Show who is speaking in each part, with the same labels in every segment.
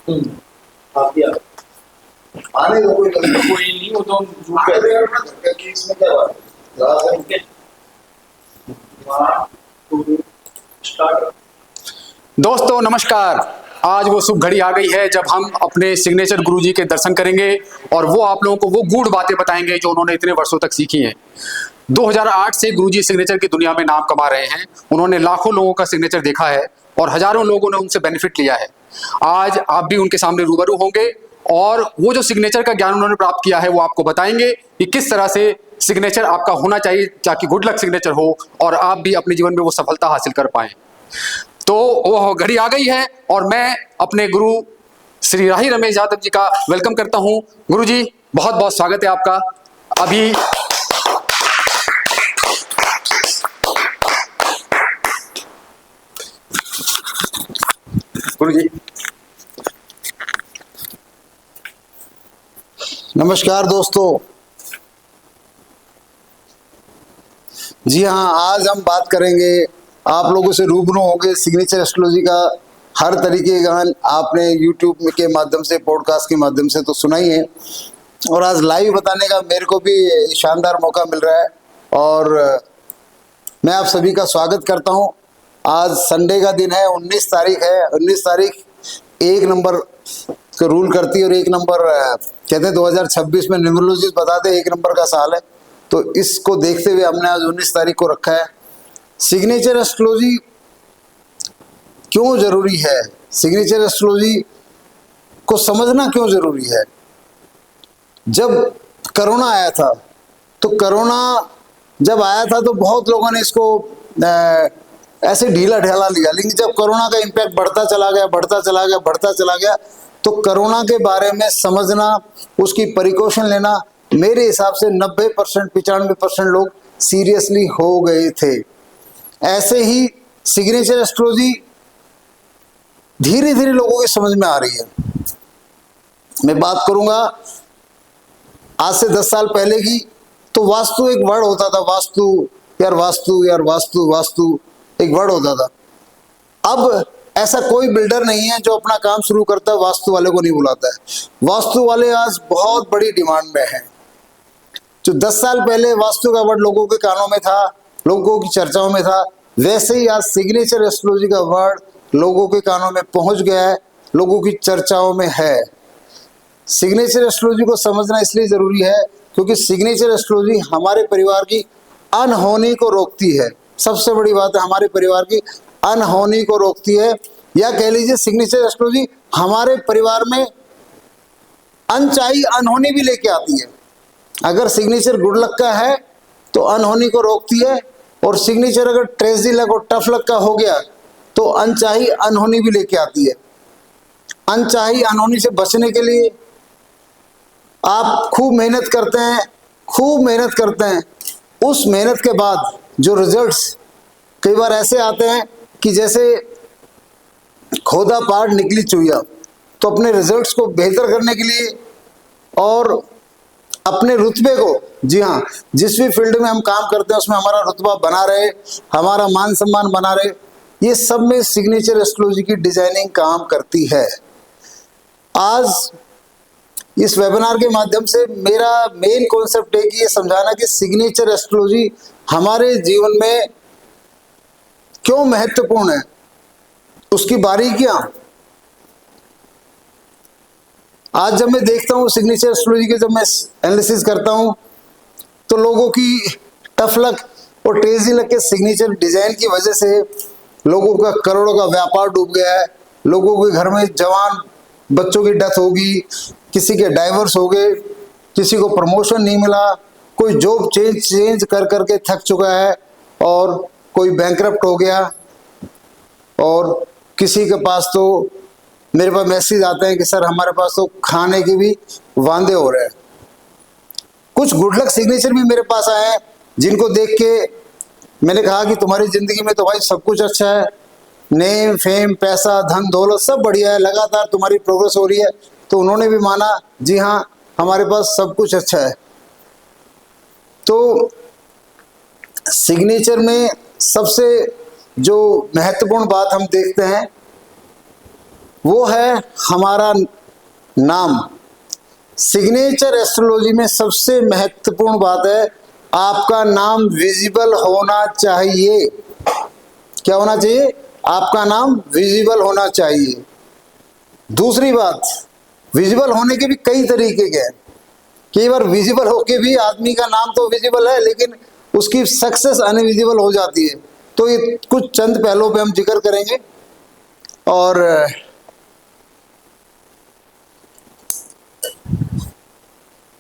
Speaker 1: आप दिया आने दो, कोई नहीं, वो तो हम झूठ कह रहे हैं ना कि इसमें क्या बात है। जरा से स्टार्ट।
Speaker 2: दोस्तों नमस्कार। आज वो शुभ घड़ी आ गई है जब हम अपने सिग्नेचर गुरुजी के दर्शन करेंगे और वो आप लोगों को वो गूढ़ बातें बताएंगे जो उन्होंने इतने वर्षों तक सीखी हैं। 2008 से गुरुजी सिग्नेचर की दुनिया में नाम कमा रहे हैं। उन्होंने लाखों लोगों का सिग्नेचर देखा है और हजारों लोगों ने उनसे बेनिफिट लिया है। आज आप भी उनके सामने रूबरू होंगे और वो जो सिग्नेचर का ज्ञान उन्होंने प्राप्त किया है वो आपको बताएंगे कि किस तरह से सिग्नेचर आपका होना चाहिए ताकि गुड लक सिग्नेचर हो और आप भी अपने जीवन में वो सफलता हासिल कर पाएं। तो वो घड़ी आ गई है और मैं अपने गुरु श्री राही रमेश यादव जी का वेलकम करता हूं। गुरु जी बहुत बहुत स्वागत है आपका। अभी गुरु जी
Speaker 3: नमस्कार दोस्तों। जी हाँ, आज हम बात करेंगे, आप लोगों से रूबरू होंगे सिग्नेचर एस्ट्रोलॉजी का हर तरीके का ज्ञान आपने यूट्यूब के माध्यम से, पॉडकास्ट के माध्यम से तो सुना ही है, और आज लाइव बताने का मेरे को भी शानदार मौका मिल रहा है और मैं आप सभी का स्वागत करता हूँ। आज संडे का दिन है, 19 तारीख है। 19 तारीख एक नंबर को रूल करती है और एक नंबर कहते हैं 2026 में न्यूमरोलॉजिस्ट बताते हैं एक नंबर का साल है। तो इसको देखते हुए हमने आज 19 तारीख को रखा है। सिग्नेचर एस्ट्रोलॉजी क्यों जरूरी है, सिग्नेचर एस्ट्रोलॉजी को समझना क्यों जरूरी है। जब कोरोना आया था, तो कोरोना जब आया था तो बहुत लोगों ने इसको ऐसे ढीला ढाला लिया, लेकिन जब कोरोना का इम्पैक्ट बढ़ता चला गया, तो कोरोना के बारे में समझना, उसकी प्रिकॉशन लेना, मेरे हिसाब से 90% 95% लोग सीरियसली हो गए थे। ऐसे ही सिग्नेचर एस्ट्रोलॉजी धीरे धीरे लोगों की समझ में आ रही है। मैं बात करूंगा आज से 10 साल पहले की, तो वास्तु एक वर्ड होता था, वास्तु एक वर्ड होता था। अब ऐसा कोई बिल्डर नहीं है जो अपना काम शुरू करता है वास्तु वाले को नहीं बुलाता है। वास्तु वाले आज बहुत बड़ी डिमांड में हैं। जो 10 साल पहले वास्तु का वर्ड लोगों के कानों में था, लोगों की चर्चाओं में था, वैसे ही आज सिग्नेचर एस्ट्रोलॉजी का वर्ड लोगों के कानों में पहुंच गया है, लोगों की चर्चाओं में है। सिग्नेचर एस्ट्रोलॉजी को समझना इसलिए जरूरी है क्योंकि सिग्नेचर एस्ट्रोलॉजी हमारे परिवार की अनहोनी को रोकती है। सबसे बड़ी बात है, हमारे परिवार की अनहोनी को रोकती है, या कह लीजिए सिग्नेचर एस्ट्रोलॉजी हमारे परिवार में अनचाही अनहोनी भी लेके आती है। अगर सिग्नेचर गुड लक का है तो अनहोनी को रोकती है, और सिग्नेचर अगर ट्रेजी लक और टफ लक का हो गया तो अनचाही अनहोनी भी लेके आती है। अनचाही अनहोनी से बचने के लिए आप खूब मेहनत करते हैं। उस मेहनत के बाद जो रिजल्ट्स कई बार ऐसे आते हैं कि जैसे खोदा पार निकली चुईया। तो अपने रिजल्ट्स को बेहतर करने के लिए और अपने रुतबे को, जी हाँ, जिस भी फील्ड में हम काम करते हैं उसमें हमारा रुतबा बना रहे, हमारा मान सम्मान बना रहे, ये सब में सिग्नेचर एस्ट्रोलॉजी की डिजाइनिंग काम करती है। आज इस वेबिनार के माध्यम से मेरा मेन कॉन्सेप्ट है कि ये समझाना कि सिग्नेचर एस्ट्रोलॉजी हमारे जीवन में क्यों महत्वपूर्ण है, उसकी बारीकियां। आज जब मैं देखता हूँ सिग्नेचर एस्ट्रोलॉजी के, जब मैं एनालिसिस करता हूँ, तो लोगों की टफ लक और ट्रेजी लक के सिग्नेचर डिजाइन की वजह से लोगों का करोड़ों का व्यापार डूब गया है। लोगों के घर में जवान बच्चों की डेथ होगी, किसी के डाइवर्स हो गए, किसी को प्रमोशन नहीं मिला, कोई जॉब चेंज कर करके थक चुका है, और कोई बैंकरप्ट हो गया, और किसी के पास तो मेरे पास मैसेज आते हैं कि सर हमारे पास तो खाने की भी वांदे हो रहे हैं। कुछ गुड लक सिग्नेचर भी मेरे पास आए हैं जिनको देख के मैंने कहा कि तुम्हारी जिंदगी में तो भाई सब कुछ अच्छा है, नेम फेम पैसा धन दौलत सब बढ़िया है, लगातार तुम्हारी प्रोग्रेस हो रही है। तो उन्होंने भी माना, जी हाँ हमारे पास सब कुछ अच्छा है। तो सिग्नेचर में सबसे जो महत्वपूर्ण बात हम देखते हैं वो है हमारा नाम। सिग्नेचर एस्ट्रोलॉजी में सबसे महत्वपूर्ण बात है आपका नाम विजिबल होना चाहिए। क्या होना चाहिए? आपका नाम विजिबल होना चाहिए। दूसरी बात, विजिबल होने के भी कई तरीके के हैं। कई बार विजिबल होके भी आदमी का नाम तो विजिबल है लेकिन उसकी सक्सेस अनविजिबल हो जाती है। तो ये कुछ चंद पहलुओं पे हम जिक्र करेंगे। और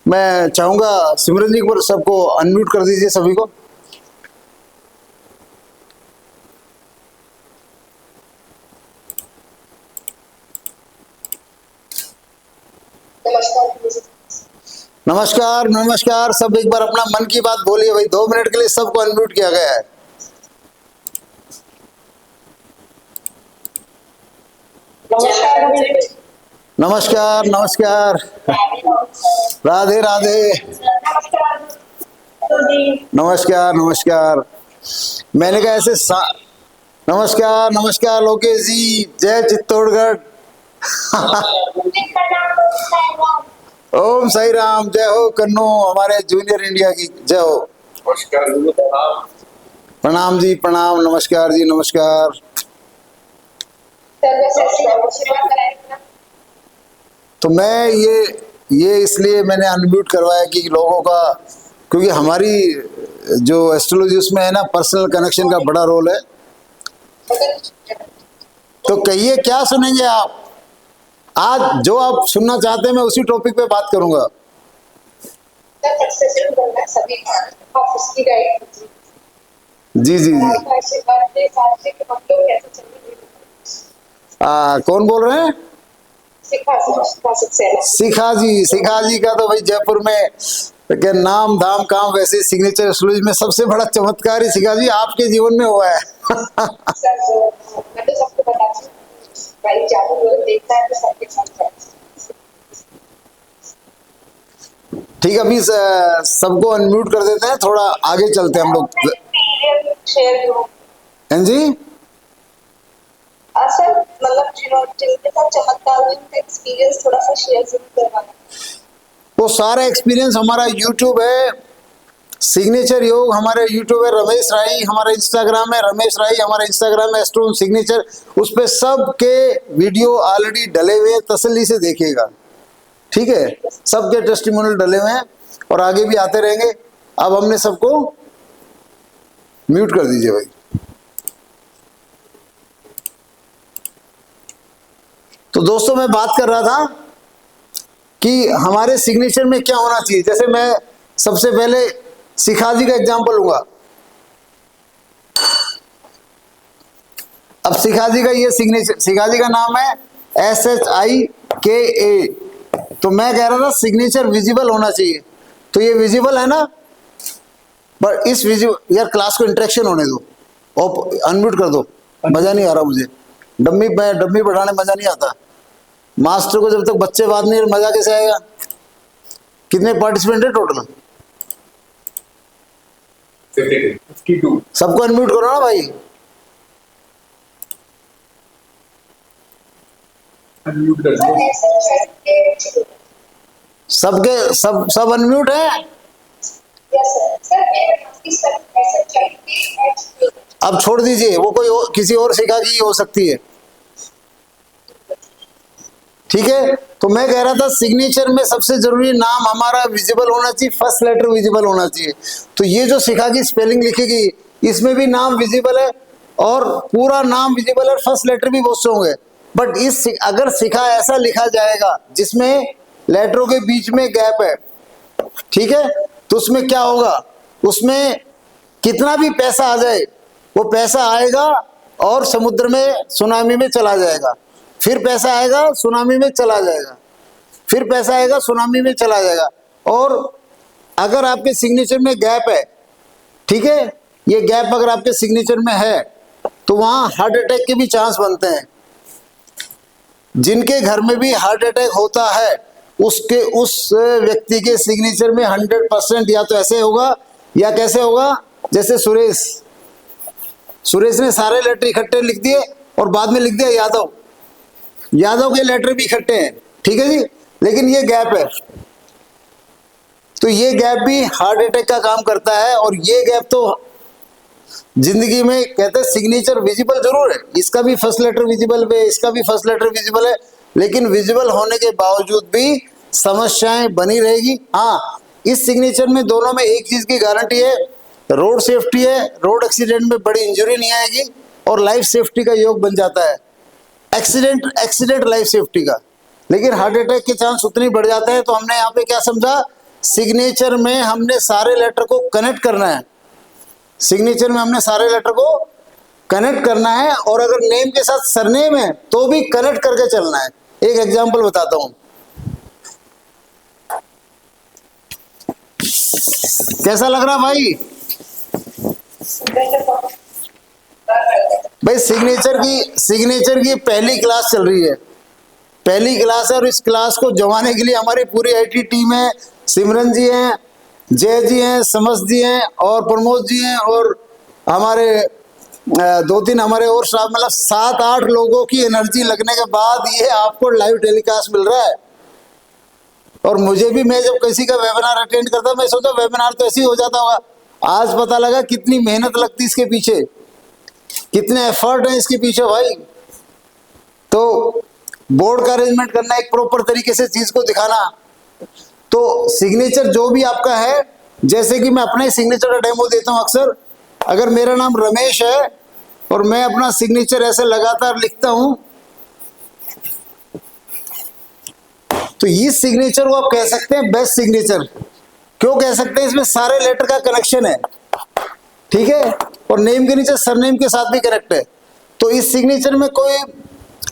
Speaker 3: मैं चाहूंगा सिमरन जी पर सबको अनम्यूट कर दीजिए सभी को। नमस्कार नमस्कार। सब एक बार अपना मन की बात बोलिए भाई। 2 मिनट के लिए सबको अनम्यूट किया गया है। नमस्कार नमस्कार। राधे राधे। नमस्कार नमस्कार। मैंने कहा ऐसे नमस्कार नमस्कार लोकेश जी। जय चित्तौड़गढ़। ओम साई राम। जय हो कन्नू, हमारे जूनियर इंडिया की जय हो। प्रणाम जी प्रणाम। नमस्कार जी नमस्कार। तो मैं ये इसलिए मैंने अनम्यूट करवाया कि लोगों का, क्योंकि हमारी जो एस्ट्रोलॉजी उसमें है ना, पर्सनल कनेक्शन का बड़ा रोल है। तो कहिए क्या सुनेंगे आप आज? जो आप सुनना चाहते हैं मैं उसी टॉपिक पे बात करूंगा। जी जी जी। कौन बोल रहे हैं? शिखा जी का तो भाई जयपुर में क्या नाम धाम काम, वैसे सिग्नेचर एस्ट्रोलॉजी में सबसे बड़ा चमत्कार ही शिखा जी आपके जीवन में हुआ है। ठीक है, अभी सबको अनम्यूट कर देते हैं, थोड़ा आगे चलते हैं हम लोग। हैं जी?
Speaker 4: सर मतलब जिनके साथ चमत्कार हुए उनका एक्सपीरियंस थोड़ा सा शेयर जरूर करवाना।
Speaker 3: वो सारा एक्सपीरियंस हमारा यूट्यूब है, सिग्नेचर योग हमारे यूट्यूब है, रमेश राई हमारा इंस्टाग्राम है, रमेश राई हमारा इंस्टाग्राम है, एस्ट्रो सिग्नेचर, उस पे सब के वीडियो ऑलरेडी डले हुए हैं, तसल्ली से देखिएगा। ठीक है, सबके टेस्टिमोनियल डले हुए हैं और आगे भी आते रहेंगे। अब हमने सबको म्यूट कर दीजिए भाई। तो दोस्तों मैं बात कर रहा था कि हमारे सिग्नेचर में क्या होना चाहिए। जैसे मैं सबसे पहले शिखा जी का एग्जांपल लूंगा। अब शिखा जी का ये सिग्नेचर, शिखा जी का नाम है SHIKA। तो मैं कह रहा था सिग्नेचर विजिबल होना चाहिए, तो ये विजिबल है ना। पर इस विजिबल, यार क्लास को इंटरेक्शन होने दो और अनम्यूट कर दो, मजा नहीं आ रहा मुझे। डम्मी बढ़ाने मजा नहीं आता। मास्टर को जब तक बच्चे बात नहीं, मजा कैसे आएगा? कितने पार्टिसिपेंट है टोटल?
Speaker 1: 52।
Speaker 3: सबको अनम्यूट करो ना भाई।
Speaker 1: अनम्यूट कर दो।
Speaker 3: सबके सब अनम्यूट है। अब छोड़ दीजिए, वो कोई किसी और शिखा की हो सकती है। ठीक है, तो मैं कह रहा था सिग्नेचर में सबसे जरूरी नाम हमारा विजिबल होना चाहिए, फर्स्ट लेटर विजिबल होना चाहिए। तो ये जो शिखा की स्पेलिंग लिखेगी इसमें भी नाम विजिबल है और पूरा नाम विजिबल है, फर्स्ट लेटर भी बहुत से होंगे। बट इस अगर शिखा ऐसा लिखा जाएगा जिसमें लेटरों के बीच में गैप है, ठीक है, तो उसमें क्या होगा? उसमें कितना भी पैसा आ जाए वो पैसा आएगा और समुद्र में सुनामी में चला जाएगा, फिर पैसा आएगा सुनामी में चला जाएगा, फिर पैसा आएगा सुनामी में चला जाएगा। और अगर आपके सिग्नेचर में गैप है, ठीक है, ये गैप अगर आपके सिग्नेचर में है तो वहां हार्ट अटैक के भी चांस बनते हैं। जिनके घर में भी हार्ट अटैक होता है उसके उस व्यक्ति के सिग्नेचर में 100% या तो ऐसे होगा या कैसे होगा, जैसे सुरेश ने सारे लेटर इकट्ठे लिख दिए और बाद में लिख दिया यादव। यादव के लेटर भी इकट्ठे हैं, ठीक है जी, लेकिन ये गैप है, तो ये गैप भी हार्ट अटैक का काम करता है। और ये गैप तो जिंदगी में कहते हैं सिग्नेचर विजिबल जरूर है, इसका भी फर्स्ट लेटर विजिबल है, इसका भी फर्स्ट लेटर विजिबल है, लेकिन विजिबल होने के बावजूद भी समस्याएं बनी रहेगी। हाँ, इस सिग्नेचर में दोनों में एक चीज की गारंटी है, रोड सेफ्टी है, रोड एक्सीडेंट में बड़ी इंजरी नहीं आएगी और लाइफ सेफ्टी का योग बन जाता है, एक्सीडेंट लाइफ सेफ्टी का। लेकिन हार्ट अटैक के चांस उतनी बढ़ जाते हैं। तो हमने यहाँ पे क्या समझा, सिग्नेचर में हमने सारे लेटर को कनेक्ट करना है, सिग्नेचर में हमने सारे लेटर को कनेक्ट करना है, और अगर नेम के साथ सरनेम है तो भी कनेक्ट करके चलना है। एक एग्जांपल बताता हूं, कैसा लग रहा भाई? भाई सिग्नेचर की पहली क्लास चल रही है, पहली क्लास है, और इस क्लास को जमाने के लिए हमारी पूरी आईटी टीम है, सिमरन जी हैं, जय जी हैं, समस जी हैं और प्रमोद जी हैं, और हमारे 2-3 हमारे और स्टाफ, मतलब 7-8 लोगों की एनर्जी लगने के बाद ये आपको लाइव टेलीकास्ट मिल रहा है। और मुझे भी, मैं जब किसी का वेबिनार अटेंड करता मैं सोचा वेबिनार तो ऐसे ही हो जाता होगा, आज पता लगा कितनी मेहनत लगती इसके पीछे, कितने एफर्ट है इसके पीछे भाई। तो बोर्ड का अरेंजमेंट करना, एक प्रॉपर तरीके से चीज को दिखाना। तो सिग्नेचर जो भी आपका है, जैसे कि मैं अपने सिग्नेचर का डेमो देता हूं अक्सर, अगर मेरा नाम रमेश है और मैं अपना सिग्नेचर ऐसे लगातार लिखता हूं, तो इस सिग्नेचर को आप कह सकते हैं बेस्ट सिग्नेचर। क्यों कह सकते हैं? इसमें सारे लेटर का कनेक्शन है, ठीक है, और नेम के नीचे सरनेम के साथ भी कनेक्ट है। तो इस सिग्नेचर में कोई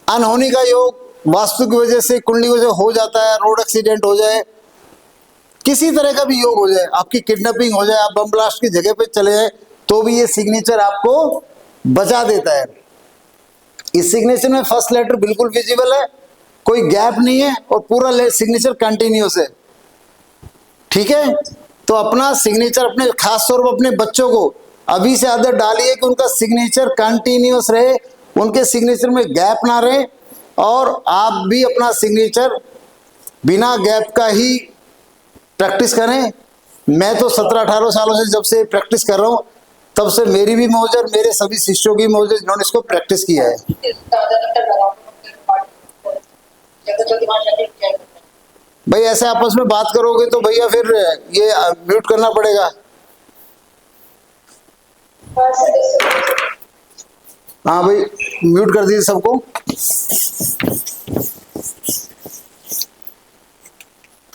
Speaker 3: अनहोनी का योग वास्तु की वजह से, कुंडली की वजह से हो जाता है, रोड एक्सीडेंट हो जाए, किसी तरह का भी योग हो जाए, आपकी किडनैपिंग हो जाए, आप बम ब्लास्ट की जगह पे चले जाए, तो भी ये सिग्नेचर आपको बचा देता है। इस सिग्नेचर में फर्स्ट लेटर बिल्कुल विजिबल है, कोई गैप नहीं है, और पूरा सिग्नेचर कंटिन्यूअस है, ठीक है। तो अपना सिग्नेचर अपने, खास तौर पर अपने बच्चों को अभी से आदत डालिए कि उनका सिग्नेचर कंटिन्यूअस रहे, उनके सिग्नेचर में गैप ना रहे, और आप भी अपना सिग्नेचर बिना गैप का ही प्रैक्टिस करें। मैं तो 17-18 सालों से जब से प्रैक्टिस कर रहा हूँ, तब से मेरी भी मौज है, मेरे सभी शिष्यों की मौज है जिन्होंने इसको प्रैक्टिस किया है। भाई ऐसे आपस में बात करोगे तो भैया फिर ये म्यूट करना पड़ेगा। हाँ भाई, म्यूट कर दीजिए सबको।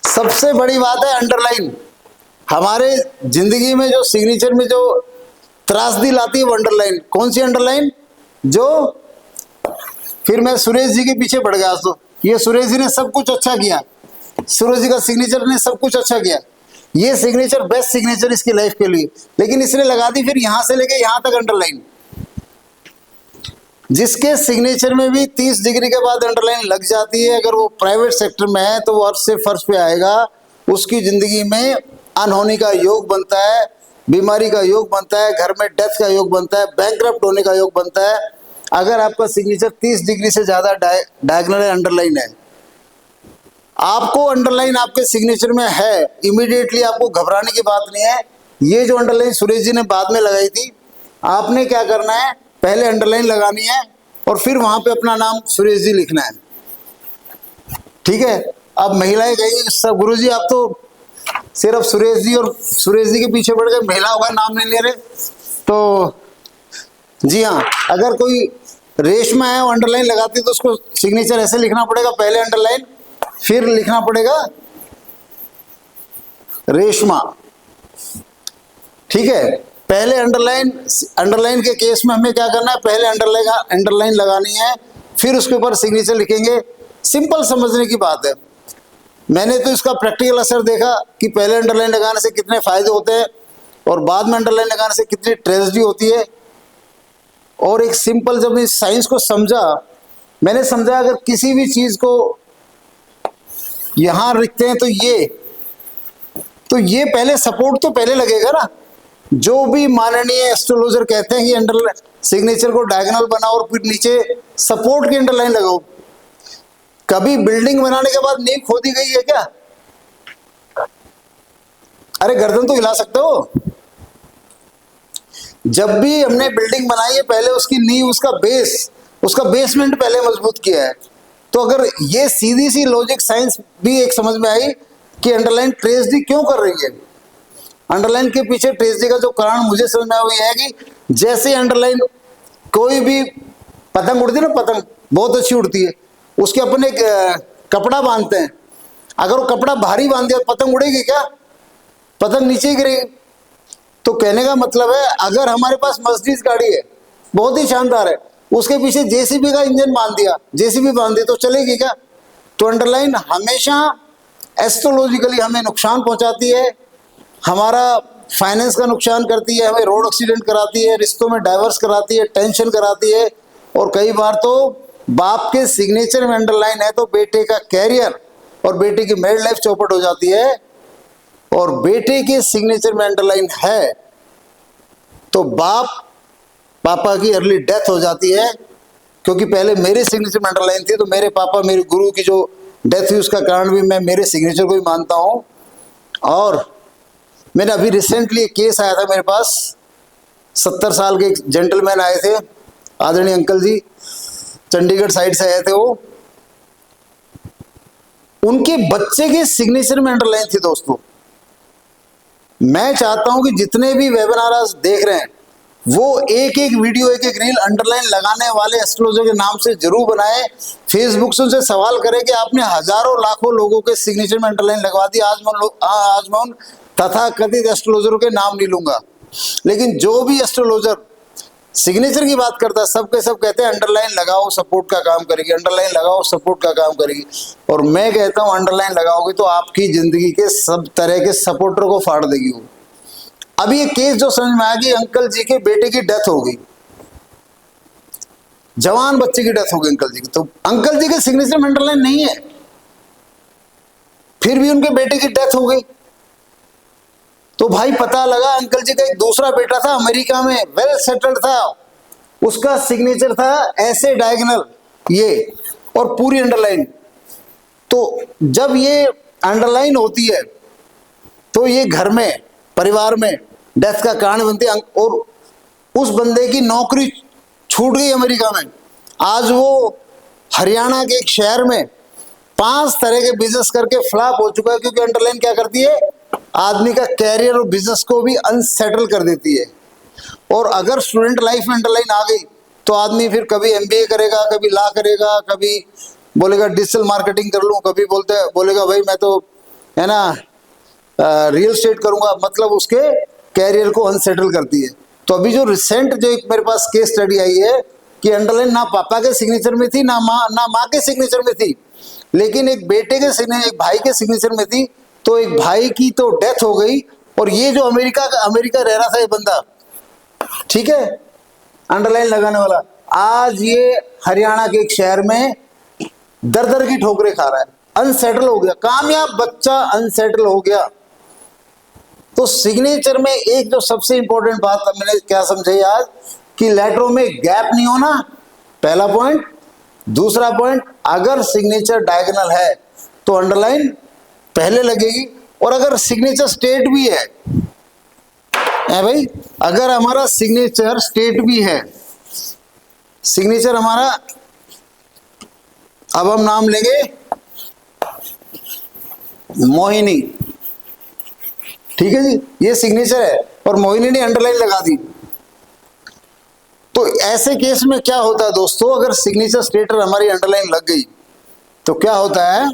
Speaker 3: सबसे बड़ी बात है अंडरलाइन। हमारे जिंदगी में जो सिग्नेचर में जो त्रासदी लाती है वो अंडरलाइन। कौन सी अंडरलाइन? जो, फिर मैं सुरेश जी के पीछे पड़ गया। तो ये सुरेश जी ने सब कुछ अच्छा किया, सुरेश जी का सिग्नेचर ने सब कुछ अच्छा किया, ये सिग्नेचर बेस्ट सिग्नेचर इसकी लाइफ के लिए, लेकिन इसने लगा दी फिर यहां से लेके यहां तक अंडरलाइन। जिसके सिग्नेचर में भी 30 डिग्री के बाद अंडरलाइन लग जाती है, अगर वो प्राइवेट सेक्टर में है तो वो अर्थ से फर्श पे आएगा, उसकी जिंदगी में अनहोनी का योग बनता है, बीमारी का योग बनता है, घर में डेथ का योग बनता है, बैंकरप्ट होने का योग बनता है। अगर आपका सिग्नेचर 30 डिग्री से ज्यादा डायगोनल अंडरलाइन है, आपको अंडरलाइन आपके सिग्नेचर में है, इमीडिएटली आपको घबराने की बात नहीं है। ये जो अंडरलाइन सुरेश जी ने बाद में लगाई थी, आपने क्या करना है, पहले अंडरलाइन लगानी है और फिर वहां पे अपना नाम सुरेश जी लिखना है, ठीक है। अब महिलाएं कहेंगी सब गुरुजी आप तो सिर्फ सुरेश जी और सुरेश जी के पीछे पड़ गए, महिलाओं का नाम नहीं ले रहे। तो जी हाँ, अगर कोई रेशमा है वो अंडरलाइन लगाती है तो उसको सिग्नेचर ऐसे लिखना पड़ेगा, पहले अंडरलाइन फिर लिखना पड़ेगा रेशमा, ठीक है। पहले अंडरलाइन के केस में हमें क्या करना है, पहले अंडरलाइन लगानी है, फिर उसके ऊपर सिग्नेचर लिखेंगे। सिंपल समझने की बात है। मैंने तो इसका प्रैक्टिकल असर देखा कि पहले अंडरलाइन लगाने से कितने फायदे होते हैं और बाद में अंडरलाइन लगाने से कितनी ट्रेजेडी होती है। और एक सिंपल, जब इस साइंस को समझा, मैंने समझा अगर किसी भी चीज को यहां लिखते हैं तो ये पहले सपोर्ट तो पहले लगेगा ना। जो भी माननीय एस्ट्रोलॉजर कहते हैं कि अंडर सिग्नेचर को डायगोनल बनाओ और फिर नीचे सपोर्ट की अंडरलाइन लगाओ, कभी बिल्डिंग बनाने के बाद नींव खोदी गई है क्या? अरे गर्दन तो हिला सकते हो। जब भी हमने बिल्डिंग बनाई है पहले उसकी नींव, उसका बेसमेंट पहले मजबूत किया है। तो अगर ये सीधी सी लॉजिक साइंस भी एक समझ में आई कि अंडरलाइन ट्रेजेडी क्यों कर रही है। अंडरलाइन के पीछे ट्रेजेडी का जो कारण मुझे समझ में आया वो ये है कि जैसे अंडरलाइन कोई भी पतंग उड़ती है ना, पतंग बहुत अच्छी उड़ती है, उसके अपने कपड़ा बांधते हैं। अगर वो कपड़ा भारी बांध दिया पतंग उड़ेगी क्या? पतंग नीचे ही गिरेगी। तो कहने का मतलब है अगर हमारे पास मर्सिडीज गाड़ी है बहुत ही शानदार है, उसके पीछे जेसीबी का इंजन बांध दिया, जेसीबी बांध दी तो चलेगी क्या? तो अंडरलाइन हमेशा एस्ट्रोलॉजिकली हमें नुकसान पहुंचाती है, हमारा फाइनेंस का नुकसान करती है, हमें रोड एक्सीडेंट कराती है, रिश्तों में डाइवर्स कराती है, टेंशन कराती है। और कई बार तो बाप के सिग्नेचर में अंडरलाइन है तो बेटे का कैरियर और बेटे की मैरिड लाइफ चौपट हो जाती है। और बेटे के सिग्नेचर में अंडरलाइन है तो पापा की अर्ली डेथ हो जाती है, क्योंकि पहले मेरे सिग्नेचर में अंडरलाइन थी तो मेरे पापा, मेरे गुरु की जो डेथ हुई उसका कारण भी मैं मेरे सिग्नेचर को ही मानता हूं। और मैंने अभी रिसेंटली एक केस आया था मेरे पास, 70 साल के एक जेंटलमैन आए थे, आदरणीय अंकल जी, चंडीगढ़ साइड से आए थे। वो उनके बच्चे के सिग्नेचर में अंडरलाइन थी। दोस्तों मैं चाहता हूं कि जितने भी वेबिनार आज देख रहे हैं वो एक एक वीडियो, एक एक रील अंडरलाइन लगाने वाले एस्ट्रोलॉजर के नाम से जरूर बनाएं। फेसबुक से उनसे सवाल करें कि आपने हजारों लाखों लोगों के सिग्नेचर में अंडरलाइन लगवा दी। आज मैं उन तथाकथित एस्ट्रोलॉजरों के नाम नहीं लूंगा, लेकिन जो भी एस्ट्रोलॉजर सिग्नेचर की बात करता है सब के सब कहते हैं अंडरलाइन लगाओ सपोर्ट का काम करेगी, अंडरलाइन लगाओ सपोर्ट का काम करेगी। और मैं कहता हूं अंडरलाइन लगाओगे तो आपकी जिंदगी के सब तरह के सपोर्टर को फाड़ देगी वो। अभी ये केस जो समझ में आया कि अंकल जी के बेटे की डेथ हो गई, जवान बच्चे की डेथ हो गई अंकल जी की, तो अंकल जी के सिग्नेचर में अंडरलाइन नहीं है, फिर भी उनके बेटे की डेथ हो गई। तो भाई पता लगा अंकल जी का एक दूसरा बेटा था अमेरिका में, वेल सेटल्ड था, उसका सिग्नेचर था ऐसे डायगोनल ये और पूरी अंडरलाइन। तो जब ये अंडरलाइन होती है तो ये घर में, परिवार में डेथ का कारण बनती है। और उस बंदे की नौकरी छूट गई अमेरिका में, आज वो हरियाणा के एक शहर में 5 तरह के बिजनेस करके फ्लॉप हो चुका है, क्योंकि अंडरलाइन क्या करती है, आदमी का कैरियर और बिजनेस को भी अनसेटल कर देती है। और अगर स्टूडेंट लाइफ में अंडरलाइन आ गई तो आदमी फिर कभी एमबीए करेगा, कभी लॉ करेगा, कभी बोलेगा डिजिटल मार्केटिंग कर लूं, कभी बोलेगा भाई मैं तो है ना रियल एस्टेट करूंगा, मतलब उसके कैरियर को अनसेटल करती है। तो अभी जो रिसेंट जो एक मेरे पास केस स्टडी आई है कि अंडरलाइन ना पापा के सिग्नेचर में थी ना माँ के सिग्नेचर में थी, लेकिन एक बेटे के सिग्नेचर, एक भाई के सिग्नेचर में थी। तो एक भाई की तो डेथ हो गई और ये जो अमेरिका रह रहा था ये बंदा, ठीक है, अंडरलाइन लगाने वाला, आज ये हरियाणा के एक शहर में दर दर की ठोकरें खा रहा है, अनसेटल हो गया, कामयाब बच्चा अनसेटल हो गया। तो सिग्नेचर में एक जो सबसे इंपॉर्टेंट बात मैंने क्या समझाई आज कि लेटरों में गैप नहीं होना, पहला पॉइंट। दूसरा पॉइंट, अगर सिग्नेचर डायगोनल है तो अंडरलाइन पहले लगेगी। और अगर सिग्नेचर स्टेट भी है भाई, अगर हमारा सिग्नेचर स्टेट भी है, सिग्नेचर हमारा, अब हम नाम लेंगे मोहिनी, ठीक है जी, ये सिग्नेचर है और मोहिनी ने अंडरलाइन लगा दी। तो ऐसे केस में क्या होता है दोस्तों, अगर सिग्नेचर स्टेटर हमारी अंडरलाइन लग गई तो क्या होता है,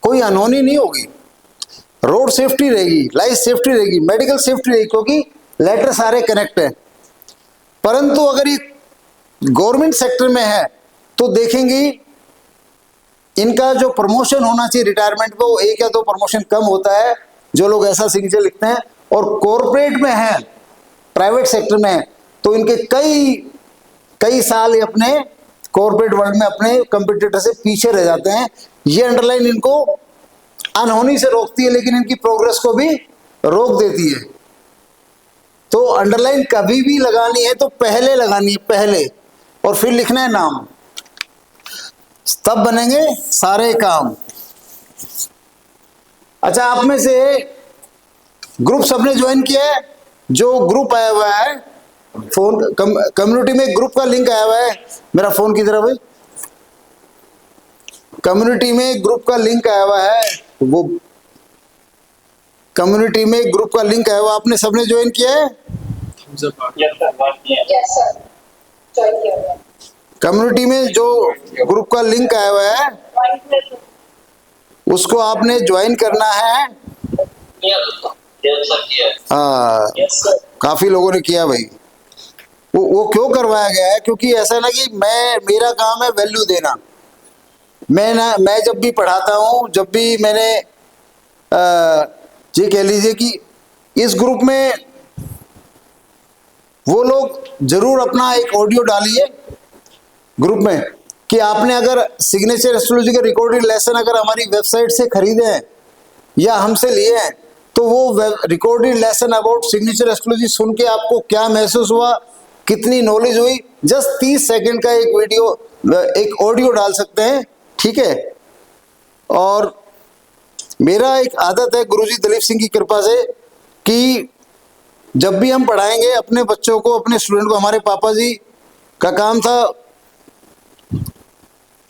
Speaker 3: कोई अनहोनी नहीं होगी, रोड सेफ्टी रहेगी, लाइफ सेफ्टी रहेगी, मेडिकल सेफ्टी रहेगी, क्योंकि लेटर सारे कनेक्ट हैं। परंतु अगर ये गवर्नमेंट सेक्टर में है तो देखेंगे इनका जो प्रमोशन होना चाहिए रिटायरमेंट पे, वो 1 या 2 प्रमोशन कम होता है जो लोग ऐसा सिग्नेचर लिखते हैं। और कॉर्पोरेट में है, प्राइवेट सेक्टर में है, तो इनके कई साल ये अपने कॉर्पोरेट वर्ल्ड में अपने कंपटीटर से पीछे रह जाते हैं। ये अंडरलाइन इनको अनहोनी से रोकती है, लेकिन इनकी प्रोग्रेस को भी रोक देती है। तो अंडरलाइन कभी भी लगानी है तो पहले लगानी है, पहले, और फिर लिखना है नाम। तब बनेंगे सारे काम। अच्छा, आप में से ग्रुप सबने ज्वाइन किया है? जो ग्रुप आया हुआ है फोन कम्युनिटी में, ग्रुप का लिंक आया हुआ है, मेरा फोन की तरफ है, कम्युनिटी में ग्रुप का लिंक आया हुआ है, वो कम्युनिटी में ग्रुप का लिंक आया हुआ, आपने सबने ज्वाइन किया है?
Speaker 4: Yes, sir. Join किया हुआ है।
Speaker 3: कम्युनिटी में जो ग्रुप का लिंक आया हुआ है
Speaker 4: Join किया हुआ है।
Speaker 3: उसको आपने ज्वाइन करना है। हाँ,
Speaker 4: Yes, sir.
Speaker 3: काफी लोगों ने किया भाई। वो क्यों करवाया गया है? क्योंकि ऐसा ना कि मेरा काम है वैल्यू देना। मैं जब भी पढ़ाता हूँ, जब भी मैंने ये कह लीजिए कि इस ग्रुप में वो लोग जरूर अपना एक ऑडियो डालिए ग्रुप में कि आपने अगर सिग्नेचर एस्ट्रोलॉजी के रिकॉर्डेड लेसन अगर हमारी वेबसाइट से खरीदे हैं या हमसे लिए हैं, तो वो recorded lesson about signature astrology सुन के आपको क्या महसूस हुआ, कितनी नॉलेज हुई, जस्ट 30 सेकंड का एक वीडियो, एक ऑडियो डाल सकते हैं, ठीक है। और मेरा एक आदत है गुरुजी दलीप सिंह की कृपा से कि जब भी हम पढ़ाएंगे अपने बच्चों को, अपने स्टूडेंट को, हमारे पापा जी का काम था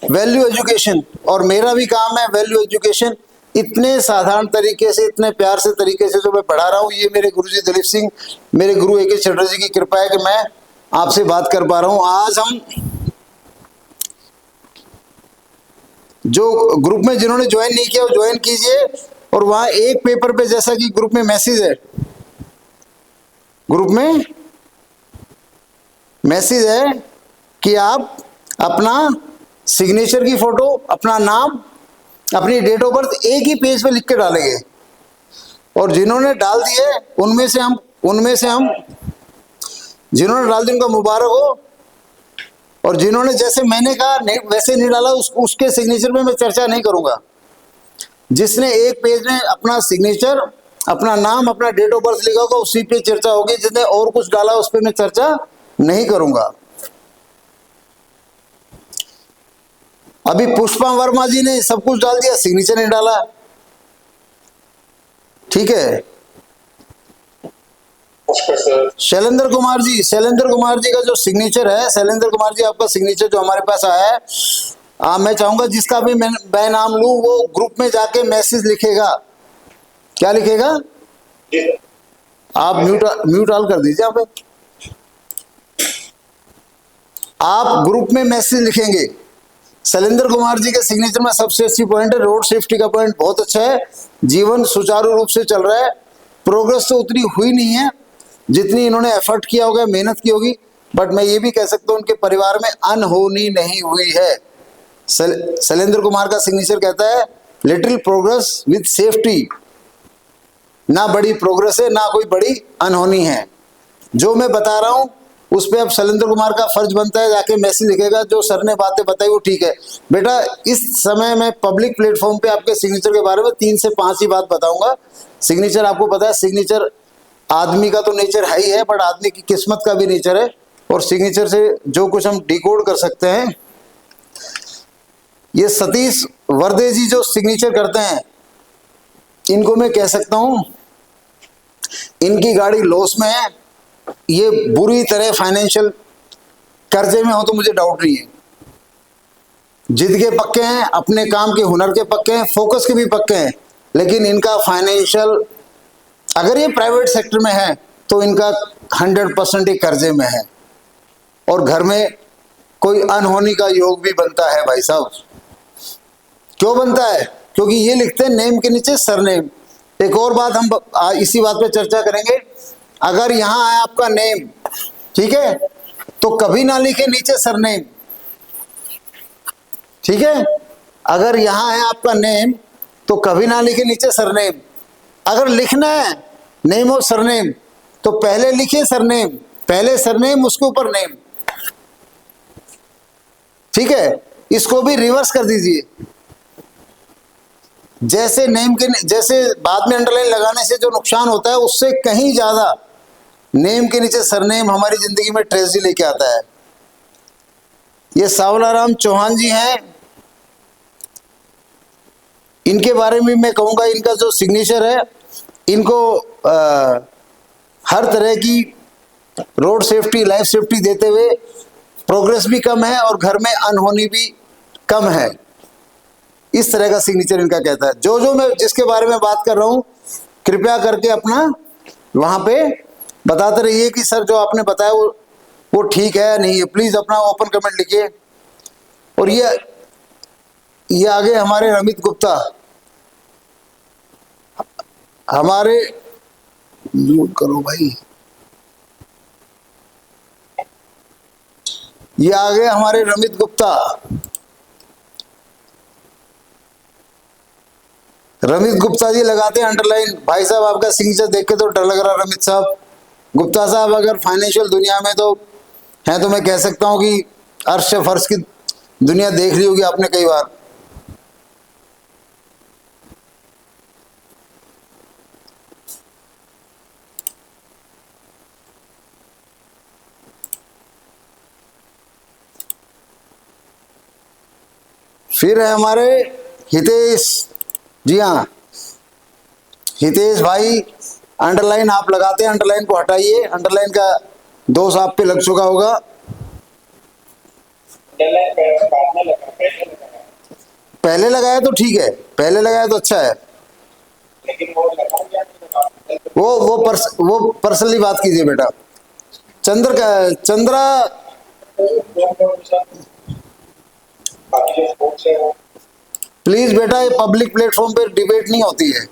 Speaker 3: वैल्यू एजुकेशन और मेरा भी काम है वैल्यू एजुकेशन। इतने साधारण तरीके से, इतने प्यार से तरीके से जो मैं पढ़ा रहा हूँ, ये मेरे गुरुजी दलीप सिंह, मेरे गुरु ए.के. चटर्जी की कृपा है कि मैं आपसे बात कर पा रहा हूँ। आज हम जो ग्रुप में जिन्होंने ज्वाइन नहीं किया वो ज्वाइन कीजिए। और वहां एक पेपर पे, जैसा कि ग्रुप में मैसेज है, ग्रुप में मैसेज है कि आप अपना सिग्नेचर की फोटो, अपना नाम, अपनी डेट ऑफ बर्थ एक ही पेज पे लिख के डालेंगे। और जिन्होंने डाल दिए उनमें से हम जिन्होंने डाल दिया उनका मुबारक हो। और जिन्होंने, जैसे मैंने कहा, नहीं वैसे नहीं डाला, उसके सिग्नेचर में मैं चर्चा नहीं करूंगा। जिसने एक पेज में अपना सिग्नेचर, अपना नाम, अपना डेट ऑफ बर्थ लिखा होगा उसी पे चर्चा होगी। जिसने और कुछ डाला उस पर मैं चर्चा नहीं करूंगा। अभी पुष्पा वर्मा जी ने सब कुछ डाल दिया, सिग्नेचर नहीं डाला, ठीक है। शैलेंद्र कुमार जी का जो सिग्नेचर है, शैलेंद्र कुमार जी आपका सिग्नेचर जो हमारे पास आया है, मैं चाहूंगा जिसका भी मैं नाम लूं वो ग्रुप में जाके मैसेज लिखेगा। क्या लिखेगा? आप म्यूट ऑल कर दीजिए। आप ग्रुप में मैसेज लिखेंगे। शैलेंद्र कुमार जी के सिग्नेचर में सबसे अच्छी पॉइंट है रोड सेफ्टी का पॉइंट बहुत अच्छा है। जीवन सुचारू रूप से चल रहा है। प्रोग्रेस तो उतनी हुई नहीं है जितनी इन्होंने एफर्ट किया होगा, मेहनत की होगी, बट मैं ये भी कह सकता हूँ उनके परिवार में अनहोनी नहीं हुई है। शैलेंद्र कुमार का सिग्नेचर कहता है लिटिल प्रोग्रेस विद सेफ्टी। ना बड़ी प्रोग्रेस है, ना कोई बड़ी अनहोनी है। जो मैं बता रहा हूँ उस पे अब शैलेंद्र कुमार का फर्ज बनता है जाके मैसेज लिखेगा। जो सर ने बातें बताई वो ठीक है बेटा। इस समय मैं पब्लिक प्लेटफॉर्म पे आपके सिग्नेचर के बारे में 3 से 5 ही बात बताऊंगा। सिग्नेचर आपको पता है, सिग्नेचर आदमी का तो नेचर है ही है, बट आदमी की किस्मत का भी नेचर है। और सिग्नेचर से जो कुछ हम डिकोड कर सकते हैं। ये सतीश वर्दे जी जो सिग्नेचर करते हैं, इनको मैं कह सकता हूं इनकी गाड़ी लॉस में है। ये बुरी तरह फाइनेंशियल कर्जे में हो तो मुझे डाउट नहीं है। जिद के पक्के हैं, अपने काम के हुनर के पक्के हैं, फोकस के भी पक्के हैं, लेकिन इनका फाइनेंशियल, अगर ये प्राइवेट सेक्टर में है तो इनका 100% ही कर्जे में है। और घर में कोई अनहोनी का योग भी बनता है भाई साहब। क्यों बनता है? क्योंकि ये लिखते हैं नेम के नीचे सरनेम। एक और बात हम इसी बात पे चर्चा करेंगे। अगर यहां है आपका नेम, ठीक है, तो कभी ना लिखे नीचे सरनेम, ठीक है। अगर यहां है आपका नेम तो कभी ना लिखे नीचे सरनेम। अगर लिखना है नेम और सरनेम तो पहले लिखिए सरनेम, पहले सरनेम उसके ऊपर नेम, ठीक है। इसको भी रिवर्स कर दीजिए। जैसे नेम के, जैसे बाद में अंडरलाइन लगाने से जो नुकसान होता है उससे कहीं ज्यादा नेम के नीचे सरनेम हमारी जिंदगी में ट्रेजेडी लेके आता है। ये सावलाराम चौहान जी हैं, इनके बारे में मैं कहूँगा, इनका जो सिग्नेचर है, इनको हर तरह की रोड सेफ्टी, लाइफ सेफ्टी देते हुए प्रोग्रेस भी कम है और घर में अनहोनी भी कम है। इस तरह का सिग्नेचर इनका कहता है। जो मैं जिसके बारे में बात कर रहा हूँ, कृपया करके अपना वहाँ पे बताते रहिए कि सर जो आपने बताया वो ठीक है या नहीं है। प्लीज़ अपना ओपन कमेंट लिखिए। और ये आगे हमारे रमित गुप्ता, हमारे म्यूट करो भाई, ये आगे हमारे रमित गुप्ता। रमित गुप्ता जी लगाते हैं अंडरलाइन। भाई साहब आपका सिग्नेचर देख के तो डर लग रहा। रमित साहब, गुप्ता साहब अगर फाइनेंशियल दुनिया में तो हैं, तो मैं कह सकता हूं कि अर्श से फर्श की दुनिया देख ली होगी आपने कई बार। फिर है हमारे हितेश जी। हाँ हितेश भाई, अंडरलाइन आप लगाते हैं, अंडरलाइन को हटाइए। अंडरलाइन का दोष आप पे लग चुका होगा। पहले लगाया तो ठीक है, पहले लगाया तो अच्छा है। वो पर्सनली बात कीजिए बेटा। चंद्रा प्लीज बेटा, ये पब्लिक प्लेटफॉर्म पे डिबेट नहीं होती है,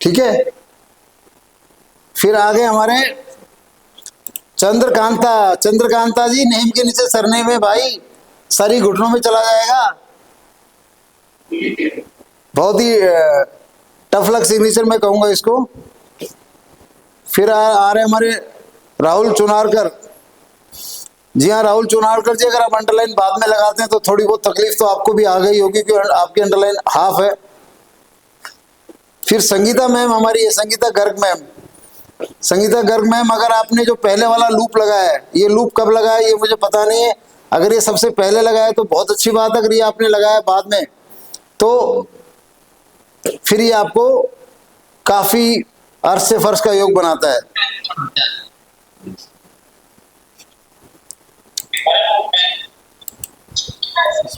Speaker 3: ठीक है। फिर आगे हमारे चंद्रकांता जी, नेम के नीचे सरनेम है भाई, सारी घुटनों में चला जाएगा। बहुत ही टफ लक सिग्नेचर मैं कहूंगा इसको। फिर आ रहे हमारे राहुल चुनारकर जी। हाँ राहुल चुनारकर जी, अगर आप अंडरलाइन बाद में लगाते हैं तो थोड़ी बहुत तकलीफ तो आपको भी आ गई होगी क्योंकि आपकी अंडरलाइन हाफ है। फिर संगीता मैम हमारी है, संगीता गर्ग मैम। संगीता गर्ग मैम, अगर आपने जो पहले वाला लूप लगाया है, ये लूप कब लगाया ये मुझे पता नहीं है। अगर ये सबसे पहले लगाया तो बहुत अच्छी बात है। अगर ये आपने लगाया बाद में तो फिर ये आपको काफी अर्श से फर्श का योग बनाता है।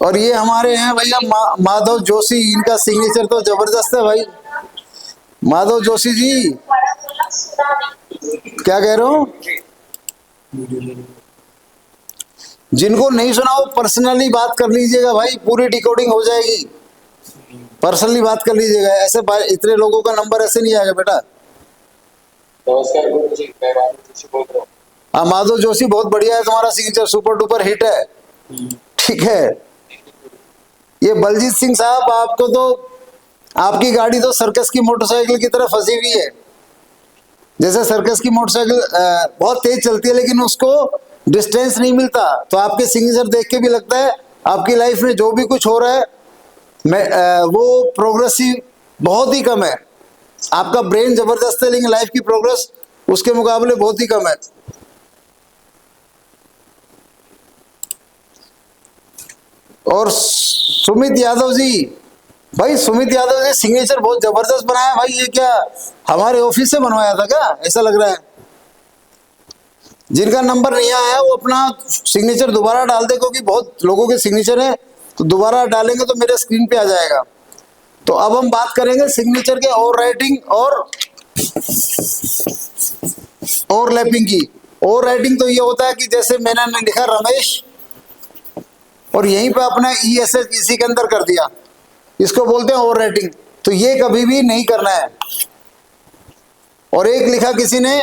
Speaker 3: और ये हमारे हैं भैया माधव जोशी, इनका सिग्नेचर तो जबरदस्त है भाई। माधव जोशी जी, क्या कह रहे हो? जिनको नहीं सुना वो पर्सनली बात कर लीजिएगा भाई, पूरी डिकोडिंग हो जाएगी। पर्सनली बात कर लीजिएगा, ऐसे इतने लोगों का नंबर ऐसे नहीं आएगा बेटा।
Speaker 1: नमस्कार गुरु जी, मैं माधव जोशी बोल रहा हूँ।
Speaker 3: हाँ माधव जोशी, बहुत बढ़िया है तुम्हारा सिग्नेचर, सुपर डुपर हिट है, ठीक है। ये बलजीत सिंह साहब, आपको तो आपकी गाड़ी तो सर्कस की मोटरसाइकिल की तरह फंसी हुई है। जैसे सर्कस की मोटरसाइकिल बहुत तेज चलती है लेकिन उसको डिस्टेंस नहीं मिलता, तो आपके सिग्नेचर देख के भी लगता है आपकी लाइफ में जो भी कुछ हो रहा है वो प्रोग्रेसिव बहुत ही कम है। आपका ब्रेन जबरदस्त है लेकिन लाइफ की प्रोग्रेस उसके मुकाबले बहुत ही कम है। और सुमित यादव जी, भाई सुमित यादव जी सिग्नेचर बहुत जबरदस्त बनाया भाई। ये क्या हमारे ऑफिस से बनवाया था क्या, ऐसा लग रहा है। जिनका नंबर नहीं आया वो अपना सिग्नेचर दोबारा डाल दे, क्योंकि बहुत लोगों के सिग्नेचर है तो दोबारा डालेंगे तो मेरे स्क्रीन पे आ जाएगा। तो अब हम बात करेंगे सिग्नेचर के ओवर राइटिंग और लैपिंग की। ओवर राइटिंग तो ये होता है कि जैसे मैंने लिखा रमेश और यहीं पे अपना ESH इसी के अंदर कर दिया, इसको बोलते हैं ओवर राइटिंग। तो ये कभी भी नहीं करना है। और एक लिखा किसी ने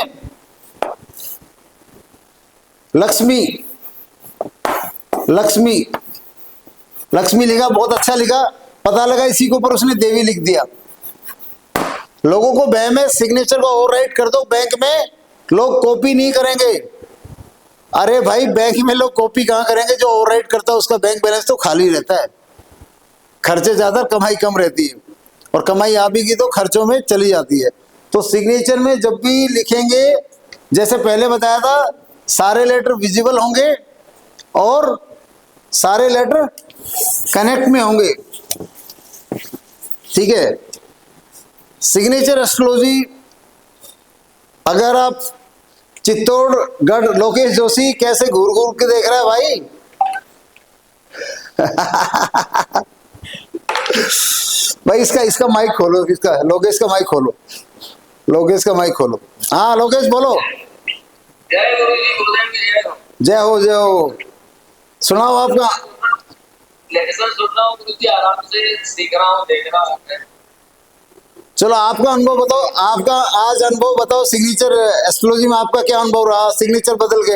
Speaker 3: लक्ष्मी लिखा, बहुत अच्छा लिखा, पता लगा इसी के ऊपर उसने देवी लिख दिया। लोगों को बैंक में सिग्नेचर को ओवर राइट कर दो, बैंक में लोग कॉपी नहीं करेंगे। अरे भाई बैंक में लोग कॉपी कहाँ करेंगे, जो ओवर राइट करता है उसका बैंक बैलेंस तो खाली रहता है। खर्चे ज्यादा कमाई कम रहती है, और कमाई आ भी की तो खर्चों में चली जाती है। तो सिग्नेचर में जब भी लिखेंगे, जैसे पहले बताया था, सारे लेटर विजिबल होंगे और सारे लेटर कनेक्ट में होंगे। ठीक है। सिग्नेचर एस्ट्रोलॉजी, अगर आप चित्तौड़गढ़, लोकेश जोशी कैसे घूर घूर के देख रहा है भाई। भाई इसका माइक खोलो, इसका लोकेश का माइक खोलो, लोकेश का माइक खोलो। हाँ लोकेश बोलो।
Speaker 5: जय गुरु जी, गुरुदेव की जय हो।
Speaker 3: जय हो जय हो। सुनाओ आपका
Speaker 5: लेक्चर सुन रहा हूँ गुरु जी, आराम से सीख रहा हूँ, देख रहा हूँ।
Speaker 3: चलो आपका अनुभव बताओ, आपका आज अनुभव बताओ। सिग्नेचर एस्ट्रोलॉजी में आपका क्या अनुभव रहा, सिग्नेचर बदल के?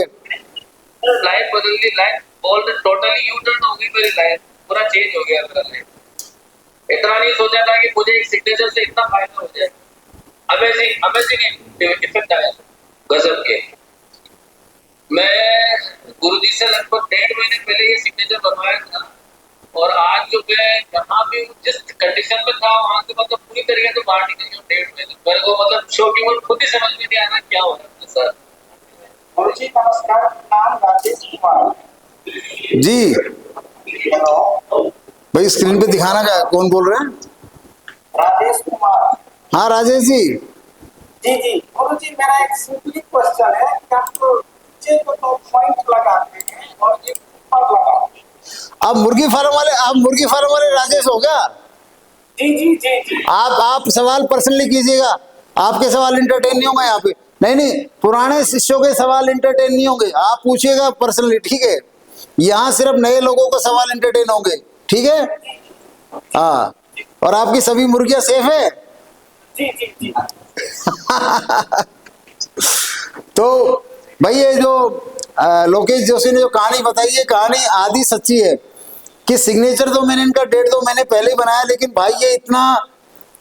Speaker 5: लाइफ बदल गई, लाइफ बोल टोटली यू टर्न हो गई, मेरी लाइफ पूरा चेंज हो गया मेरा लाइफ। इतना नहीं सोचा था कि मुझे एक सिग्नेचर से इतना फायदा हो जाए। अमेजिंग अमेजिंग इफेक्ट आया गजब के। मैं गुरु जी से लगभग 1.5 महीने पहले ये सिग्नेचर बनवाया था, और आज जो मैं यहाँ भी जिस कंडीशन में था वहाँ से मतलब पूरी तरीके से बाहर निकल गया 1.5 महीने। मेरे को मतलब शॉकिंग, खुद ही समझ में नहीं आ रहा क्या हो रहा है सर।
Speaker 6: गुरु जी नमस्कार, नाम राजेश कुमार
Speaker 3: जी।
Speaker 6: हेलो,
Speaker 3: भाई स्क्रीन पे दिखाना क्या, कौन बोल रहे हैं?
Speaker 6: राजेश कुमार।
Speaker 3: हाँ राजेश जी।
Speaker 6: जी जी गुरु जी, मेरा एक सिंपली क्वेश्चन है कि आप नीचे को तो पॉइंट लगाते हैं और ये ऊपर लगाते हैं।
Speaker 3: आप मुर्गी फार्म वाले राजेश हो क्या?
Speaker 6: जी जी जी जी।
Speaker 3: आप सवाल पर्सनली कीजिएगा, आपके सवाल इंटरटेन नहीं होंगे यहाँ पे। नहीं, पुराने शिष्यों के सवाल इंटरटेन नहीं होंगे, आप पूछिएगा पर्सनली, ठीक है? यहाँ सिर्फ नए लोगों का सवाल इंटरटेन होंगे, ठीक है? हाँ, और आपकी सभी मुर्गियां सेफ है?
Speaker 6: जी जी जी।
Speaker 3: तो भाई ये जो लोकेश जोशी ने जो कहानी बताई है, कहानी आधी सच्ची है कि सिग्नेचर तो मैंने इनका 1.5-2 महीने पहले ही बनाया, लेकिन भाई ये इतना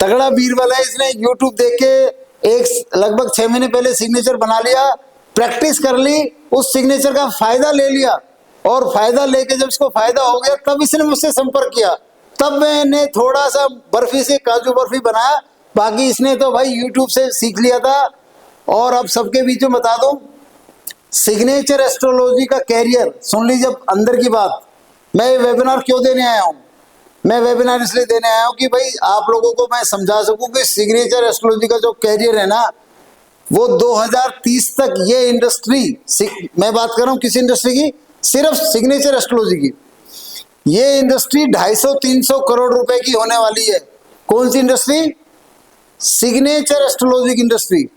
Speaker 3: तगड़ा बीरबल है, इसने यूट्यूब देख के लगभग 6 महीने पहले सिग्नेचर बना लिया, प्रैक्टिस कर ली, उस सिग्नेचर का फायदा ले लिया, और फायदा लेके जब इसको फायदा हो गया तब इसने मुझसे संपर्क किया, तब मैंने थोड़ा सा बर्फी से काजू बर्फी बनाया। बाकी इसने तो भाई यूट्यूब से सीख लिया था। और अब सबके बीच में बता दूं, सिग्नेचर एस्ट्रोलॉजी का कैरियर, सुन लीजिए अब अंदर की बात। मैं ये वेबिनार क्यों देने आया हूँ? मैं वेबिनार इसलिए देने आया हूँ कि भाई आप लोगों को मैं समझा सकूं कि सिग्नेचर एस्ट्रोलॉजी का जो कैरियर है ना, वो 2030 तक ये इंडस्ट्री, मैं बात कर रहा हूँ किस इंडस्ट्री की? सिर्फ सिग्नेचर एस्ट्रोलॉजी की। ये इंडस्ट्री 250-300 करोड़ रुपए की होने वाली है। कौन सी इंडस्ट्री? सिग्नेचर एस्ट्रोलॉजी की इंडस्ट्री।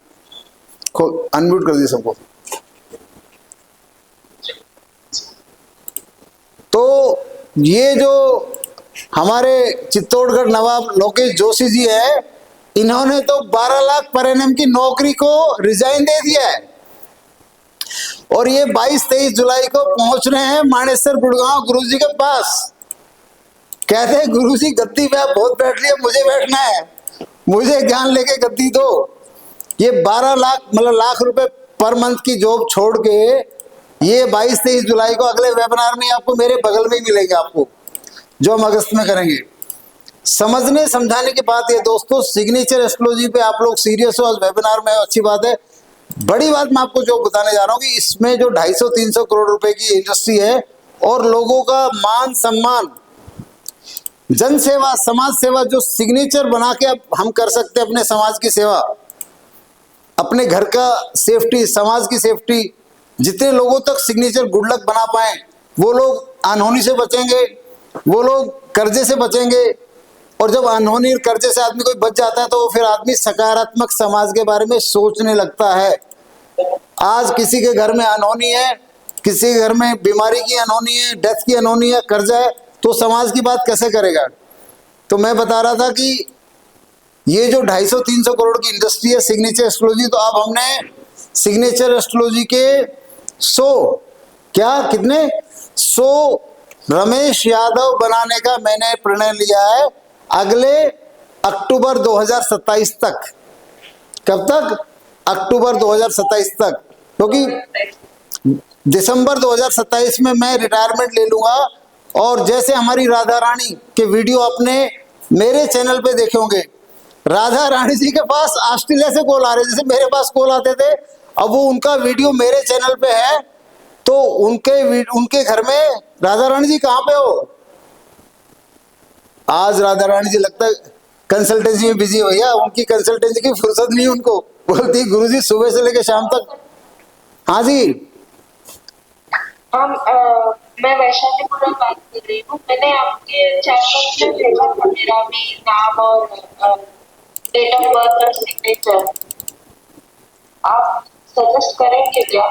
Speaker 3: अनम्यूट कर दिए सबको। तो ये जो हमारे चित्तौड़गढ़ नवाब लोकेश जोशी जी है, इन्होंने तो 12 लाख पर एनम की नौकरी को रिजाइन दे दिया है, और ये 22-23 जुलाई को पहुंच रहे हैं मानेसर गुड़गांव गुरुजी के पास। कहते हैं गुरुजी गद्दी पे आप बहुत बैठ लिए, मुझे बैठना है, मुझे ज्ञान लेके गद्दी दो। ये 12 लाख मतलब लाख रुपए पर मंथ की जॉब छोड़ के ये 22-23 जुलाई को अगले वेबिनार में आपको मेरे बगल में ही मिलेंगे, आपको जो हम अगस्त में करेंगे। समझने समझाने की बात है दोस्तों, सिग्नेचर एस्ट्रोलॉजी पे आप लोग सीरियस हो, आज वेबिनार में अच्छी बात है। बड़ी बात मैं आपको जो बताने जा रहा हूँ कि इसमें जो 250-300 करोड़ रुपए की इंडस्ट्री है, और लोगों का मान सम्मान, जन सेवा, समाज सेवा, जो सिग्नेचर बना के अब हम कर सकते हैं, अपने समाज की सेवा, अपने घर का सेफ्टी, समाज की सेफ्टी। जितने लोगों तक सिग्नेचर गुड लक बना पाए, वो लोग अनहोनी से बचेंगे, वो लोग कर्जे से बचेंगे, और जब अनहोनी कर्जे से आदमी कोई बच जाता है तो फिर आदमी सकारात्मक समाज के बारे में सोचने लगता है। आज किसी के घर में अनहोनी है, किसी के घर में बीमारी की अनहोनी है, डेथ की अनहोनी है, कर्जा है, तो समाज की बात कैसे करेगा? तो मैं बता रहा था कि ये जो 250-300 करोड़ की इंडस्ट्री है सिग्नेचर एस्ट्रोलॉजी, तो अब हमने सिग्नेचर एस्ट्रोलॉजी के 100 रमेश यादव बनाने का मैंने प्रणय लिया है अगले अक्टूबर 2027 तक। कब तक? अक्टूबर 2027 तक, क्योंकि दिसंबर 2027 में मैं रिटायरमेंट ले लूंगा। और जैसे हमारी राधा रानी के वीडियो आपने मेरे चैनल पे देखे होंगे, राधा रानी जी के पास ऑस्ट्रेलिया से कॉल आ रहे, जैसे मेरे पास कॉल आते थे, अब वो उनका वीडियो मेरे चैनल पे है, तो उनके घर में, राधा रानी जी कहाँ पे हो? आज राधा रानी जी लगता है कंसल्टेंसी में बिजी हो गया, उनकी कंसल्टेंसी की फुर्सत नहीं उनको, बोलती गुरुजी सुबह से लेकर शाम तक। हाँ जी,
Speaker 4: हम मैं वैशालीपुरा बात कर रही हूँ। मैंने आपके चैट में भेजा था मेरा भी नाम और डेट ऑफ बर्थ और सिग्नेचर। आप सजेस्ट करेंगे क्या?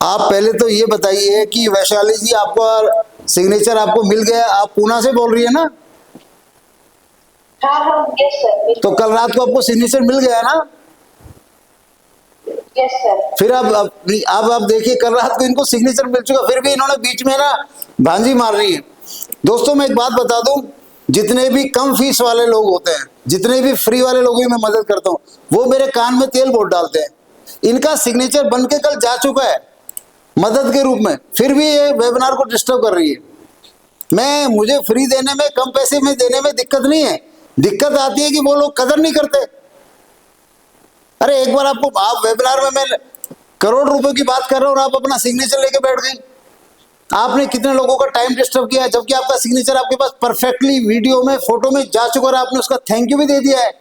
Speaker 3: आप पहले तो ये बताइए कि वैशाली जी आपका सिग्नेचर आपको मिल गया? आप पूना से बोल रही है ना?
Speaker 4: हाँ हाँ, यस सर।
Speaker 3: तो कल रात को आपको सिग्नेचर मिल गया ना?
Speaker 4: Yes sir.
Speaker 3: फिर अब आप देखिए, कल रात को इनको सिग्नेचर मिल चुका, फिर भी इन्होंने बीच में ना भांजी मार रही है। दोस्तों मैं एक बात बता दूं, जितने भी कम फीस वाले लोग होते हैं, जितने भी फ्री वाले लोगों की मैं मदद करता हूं, वो मेरे कान में तेल बोल डालते हैं। इनका सिग्नेचर बन के कल जा चुका है मदद के रूप में, फिर भी ये वेबिनार को डिस्टर्ब कर रही है। मुझे फ्री देने में, कम पैसे में देने में दिक्कत नहीं है, दिक्कत आती है कि वो लोग कदर नहीं करते। अरे एक बार आप वेबिनार में मैं करोड़ रुपए की बात कर रहा हूं और आप अपना सिग्नेचर लेके बैठ गई। आपने कितने लोगों का टाइम डिस्टर्ब किया है, जबकि आपका सिग्नेचर आपके पास परफेक्टली वीडियो में, फोटो में जा चुका और आपने उसका थैंक यू भी दे दिया है।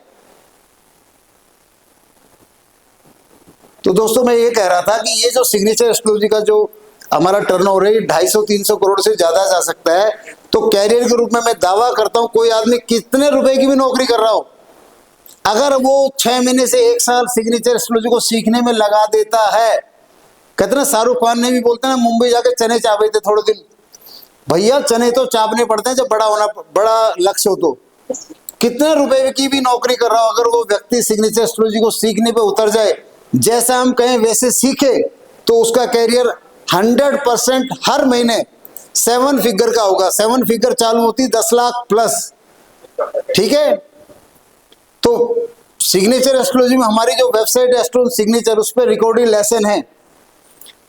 Speaker 3: तो दोस्तों मैं ये कह रहा था कि ये जो सिग्नेचर एस्ट्रोलॉजी का जो हमारा टर्नओवर है 250-300 करोड़ से ज्यादा जा सकता है। तो कैरियर के रूप में मैं दावा करता हूं, कोई आदमी कितने रुपए की भी नौकरी कर रहा हो, अगर वो 6 महीने से 1 साल सिग्नेचर एस्ट्रोलॉजी को सीखने में लगा देता है, कहते ना शाहरुख खान ने भी बोलते ना, मुंबई जाके चने चापे थे थोड़े दिन। भैया चने तो चापने पड़ते हैं जब बड़ा लक्ष्य हो। तो कितने रुपए की भी नौकरी कर रहा हो, अगर वो व्यक्ति सिग्नेचर एस्ट्रोलॉजी को सीखने पे उतर जाए, जैसा हम कहें वैसे सीखे, तो उसका कैरियर 100% हर महीने 7 फिगर का होगा। 7 फिगर चालू होती 10 लाख प्लस, ठीक है। तो सिग्नेचर एस्ट्रोलॉजी में हमारी जो वेबसाइट है एस्ट्रो सिग्नेचर, उस पर रिकॉर्डिंग लेसन है।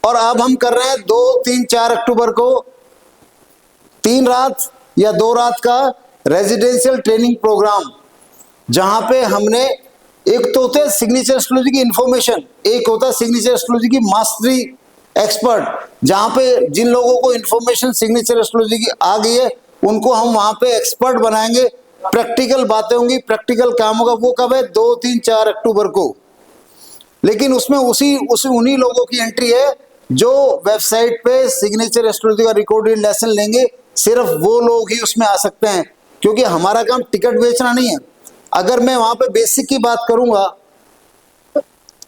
Speaker 3: और अब हम कर रहे हैं 2, 3, 4 अक्टूबर को 3 रात या 2 रात का रेजिडेंशियल ट्रेनिंग प्रोग्राम, जहां पे हमने एक तो होता है सिग्नेचर एस्ट्रोलॉजी की इंफॉर्मेशन, एक होता है सिग्नेचर एस्ट्रोलॉजी की मास्टरी एक्सपर्ट, जहां पे जिन लोगों को इंफॉर्मेशन सिग्नेचर एस्ट्रोलॉजी की आ गई है उनको हम वहां पे एक्सपर्ट बनाएंगे। प्रैक्टिकल बातें होंगी, प्रैक्टिकल काम होगा। वो कब है? 2, 3, 4 अक्टूबर को। लेकिन उसमें उन्हीं लोगों की एंट्री है जो वेबसाइट पे सिग्नेचर एस्ट्रोलॉजी का रिकॉर्डेड लेसन लेंगे। सिर्फ वो लोग ही उसमें आ सकते हैं, क्योंकि हमारा काम टिकट बेचना नहीं है। अगर मैं वहां पे बेसिक की बात करूंगा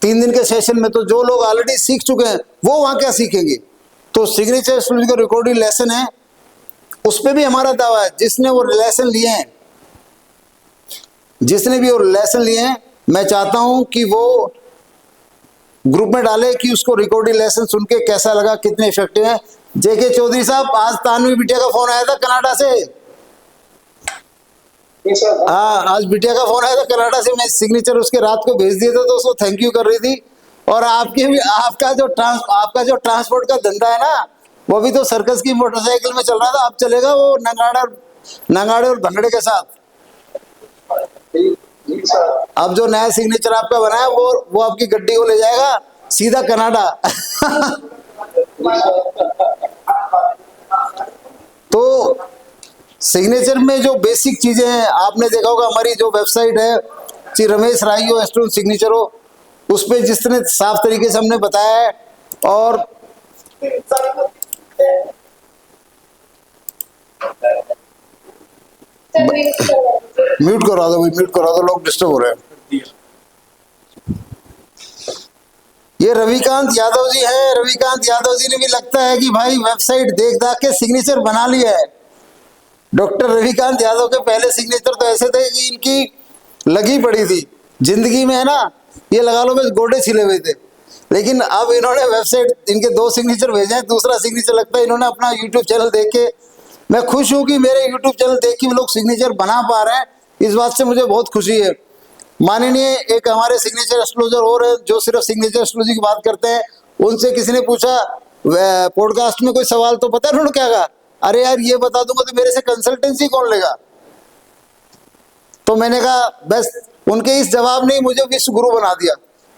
Speaker 3: 3 दिन के सेशन में, तो जो लोग ऑलरेडी सीख चुके हैं वो वहां क्या सीखेंगे। तो सिग्नेचर एस्ट्रोलॉजी का रिकॉर्डेड लेसन है, उस पर भी हमारा दावा है, जिसने वो लेसन लिए हैं, जिसने भी वो लेसन लिए हैं, मैं चाहता हूं कि वो ग्रुप में डाले कि उसको रिकॉर्डिंग लेसन सुन के कैसा लगा, कितने इफेक्टिव है। जेके चौधरी साहब, आज तानवी बिटिया का फोन आया था कनाडा से। हाँ, आज बिटिया का फोन आया था कनाडा से, मैं सिग्नेचर उसके रात को भेज दिया था, तो उसको थैंक यू कर रही थी। और आपका जो ट्रांसपोर्ट का धंधा है ना, वो भी तो सर्कस की मोटरसाइकिल में चल रहा था, अब चलेगा वो नंगाड़े और भंगड़े के साथ। अब जो नया सिग्नेचर आपका बना है वो आपकी गड्डी को ले जाएगा सीधा कनाडा। तो सिग्नेचर में जो बेसिक चीजें हैं, आपने देखा होगा हमारी जो वेबसाइट है श्री रमेश राय हो एस्ट्रो सिग्नेचर हो, उस पर जिस तरह साफ तरीके से हमने बताया है। और म्यूट करा दो भाई, म्यूट करा दो, लोग डिस्टर्ब हो रहे हैं। ये रविकांत यादव जी हैं। रविकांत यादव जी ने भी लगता है कि भाई वेबसाइट देख दाख के सिग्नेचर बना लिया है। डॉक्टर रविकांत यादव के पहले सिग्नेचर तो ऐसे थे कि इनकी लगी पड़ी थी जिंदगी में, है ना, ये लगा लो बस गोडे छिले हुए थे। लेकिन अब इन्होंने वेबसाइट, इनके 2 सिग्नेचर भेजे हैं, दूसरा सिग्नेचर लगता है इन्होंने अपना यूट्यूब चैनल देख के, मैं खुश हूं कि मेरे यूट्यूब चैनल देख के लोग सिग्नेचर बना पा रहे हैं, इस बात से मुझे बहुत खुशी है। माननीय एक हमारे सिग्नेचर एस्ट्रोलॉजर और है जो सिर्फ सिग्नेचर एस्ट्रोलॉजी की बात करते हैं, उनसे किसी ने पूछा पॉडकास्ट में कोई सवाल, तो पता है उन्होंने क्या कहा? अरे यार ये बता दूंगा तो मेरे से कंसल्टेंसी कौन लेगा। तो मैंने कहा बस उनके इस जवाब ने मुझे विश्व गुरु बना दिया।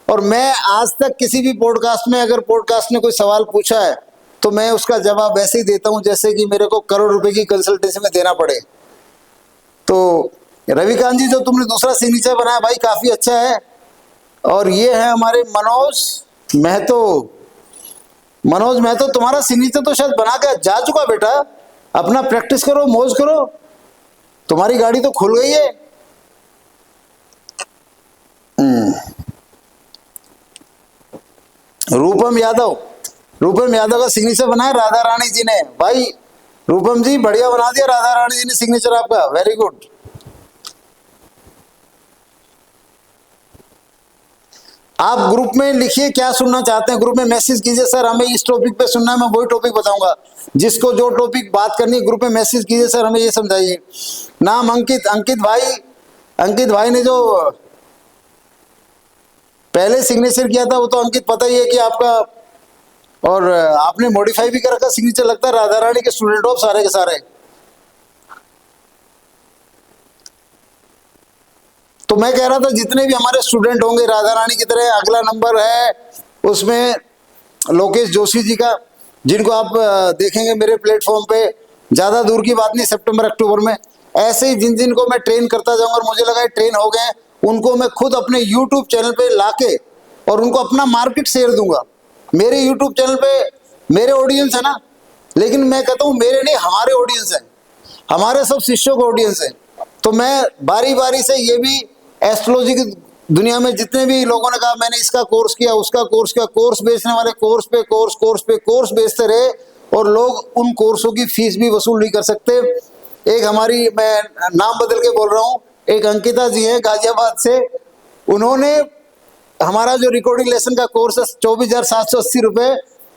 Speaker 3: और मैं आज तक किसी भी पॉडकास्ट में, अगर पॉडकास्ट ने कोई सवाल पूछा है तो मैं उसका जवाब वैसे ही देता हूं जैसे कि मेरे को करोड़ रुपए की कंसल्टेंसी में देना पड़े। तो रविकांत जी, जो तुमने दूसरा सिग्नेचर बनाया भाई काफी अच्छा है। और ये है हमारे मनोज महतो। मनोज महतो, तुम्हारा सिग्नेचर तो शायद बना के जा चुका बेटा, अपना प्रैक्टिस करो, मौज करो, तुम्हारी गाड़ी तो खुल गई है। रूपम यादव, रूपम यादव का सिग्नेचर बनाया राधा रानी जी ने। भाई रूपम जी बढ़िया बना दिया राधा रानी जी ने सिग्नेचर आपका, वेरी गुड। आप ग्रुप में लिखिए क्या सुनना चाहते हैं, ग्रुप में मैसेज कीजिए, सर हमें इस टॉपिक पे सुनना है, मैं वही टॉपिक बताऊंगा। जिसको जो टॉपिक बात करनी है ग्रुप में मैसेज कीजिए, सर हमें ये समझाइए। नाम अंकित, अंकित भाई ने जो पहले सिग्नेचर किया था वो तो अंकित पता ही है कि आपका, और आपने मॉडिफाई भी कर रखा सिग्नेचर, लगता है राधा रानी के स्टूडेंट हो सारे के सारे। तो मैं कह रहा था जितने भी हमारे स्टूडेंट होंगे राधा रानी की तरह, अगला नंबर है उसमें लोकेश जोशी जी का, जिनको आप देखेंगे मेरे प्लेटफॉर्म पे। ज्यादा दूर की बात नहीं, सितंबर अक्टूबर में ऐसे ही जिन जिनको मैं ट्रेन करता जाऊंगा और मुझे लगा ट्रेन हो गए, उनको मैं खुद अपने यूट्यूब चैनल पे लाके और उनको अपना मार्केट शेयर दूंगा। मेरे यूट्यूब चैनल पे मेरे ऑडियंस है ना, लेकिन मैं कहता हूँ मेरे नहीं, हमारे ऑडियंस है, हमारे सब शिष्यों का ऑडियंस है। तो मैं बारी बारी से ये भी एस्ट्रोलॉजी की दुनिया में जितने भी लोगों ने कहा मैंने इसका कोर्स किया, उसका कोर्स किया, कोर्स बेचने वाले कोर्स पे कोर्स, कोर्स पे कोर्स बेचते रहे और लोग उन कोर्सों की फीस भी वसूल नहीं कर सकते। एक हमारी, मैं नाम बदल के बोल रहा हूँ, एक अंकिता जी हैं गाजियाबाद से, उन्होंने हमारा जो रिकॉर्डिंग लेसन का कोर्स है 24,780 रुपये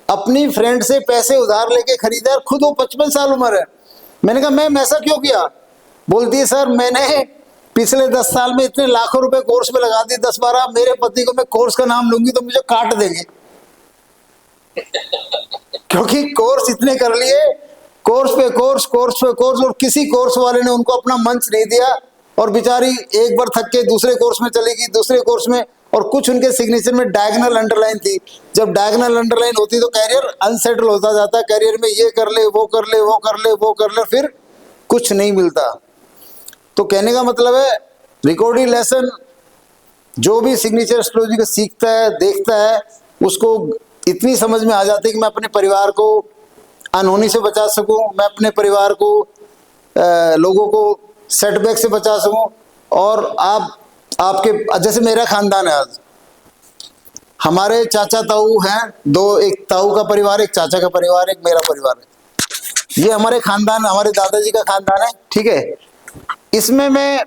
Speaker 3: अपनी फ्रेंड से पैसे उधार लेके खरीदा है, खुद वो 55 साल उम्र है। मैंने कहा मैम ऐसा क्यों किया? बोलती है सर मैंने पिछले 10 साल में इतने लाखों रुपए कोर्स में लगा दिए, 10-12, मेरे पति को मैं कोर्स का नाम लूंगी तो मुझे काट देंगे क्योंकि कोर्स इतने कर लिए, कोर्स पे कोर्स, कोर्स पे कोर्स, और किसी कोर्स वाले ने उनको अपना मंच नहीं दिया और बेचारी एक बार थक के दूसरे कोर्स में चली गई, दूसरे कोर्स में, और कुछ उनके सिग्नेचर में डायगोनल अंडरलाइन थी। जब डायगोनल अंडरलाइन होती तो कैरियर अनसेटल होता जाता, कैरियर में ये कर ले, वो कर ले, वो कर ले, वो कर ले, फिर कुछ नहीं मिलता। तो कहने का मतलब है रिकॉर्डिंग लेसन जो भी सिग्नेचर एस्ट्रोलॉजी को सीखता है, देखता है, उसको इतनी समझ में आ जाती है कि मैं अपने परिवार को अनहोनी से बचा सकूं, मैं अपने परिवार को लोगों को सेटबैक से बचा सकूं। और आपके जैसे मेरा खानदान है, आज हमारे चाचा ताऊ हैं दो, एक ताऊ का परिवार, एक चाचा का परिवार, एक मेरा परिवार है। ये हमारे खानदान, हमारे दादाजी का खानदान है, ठीक है। इसमें मैं,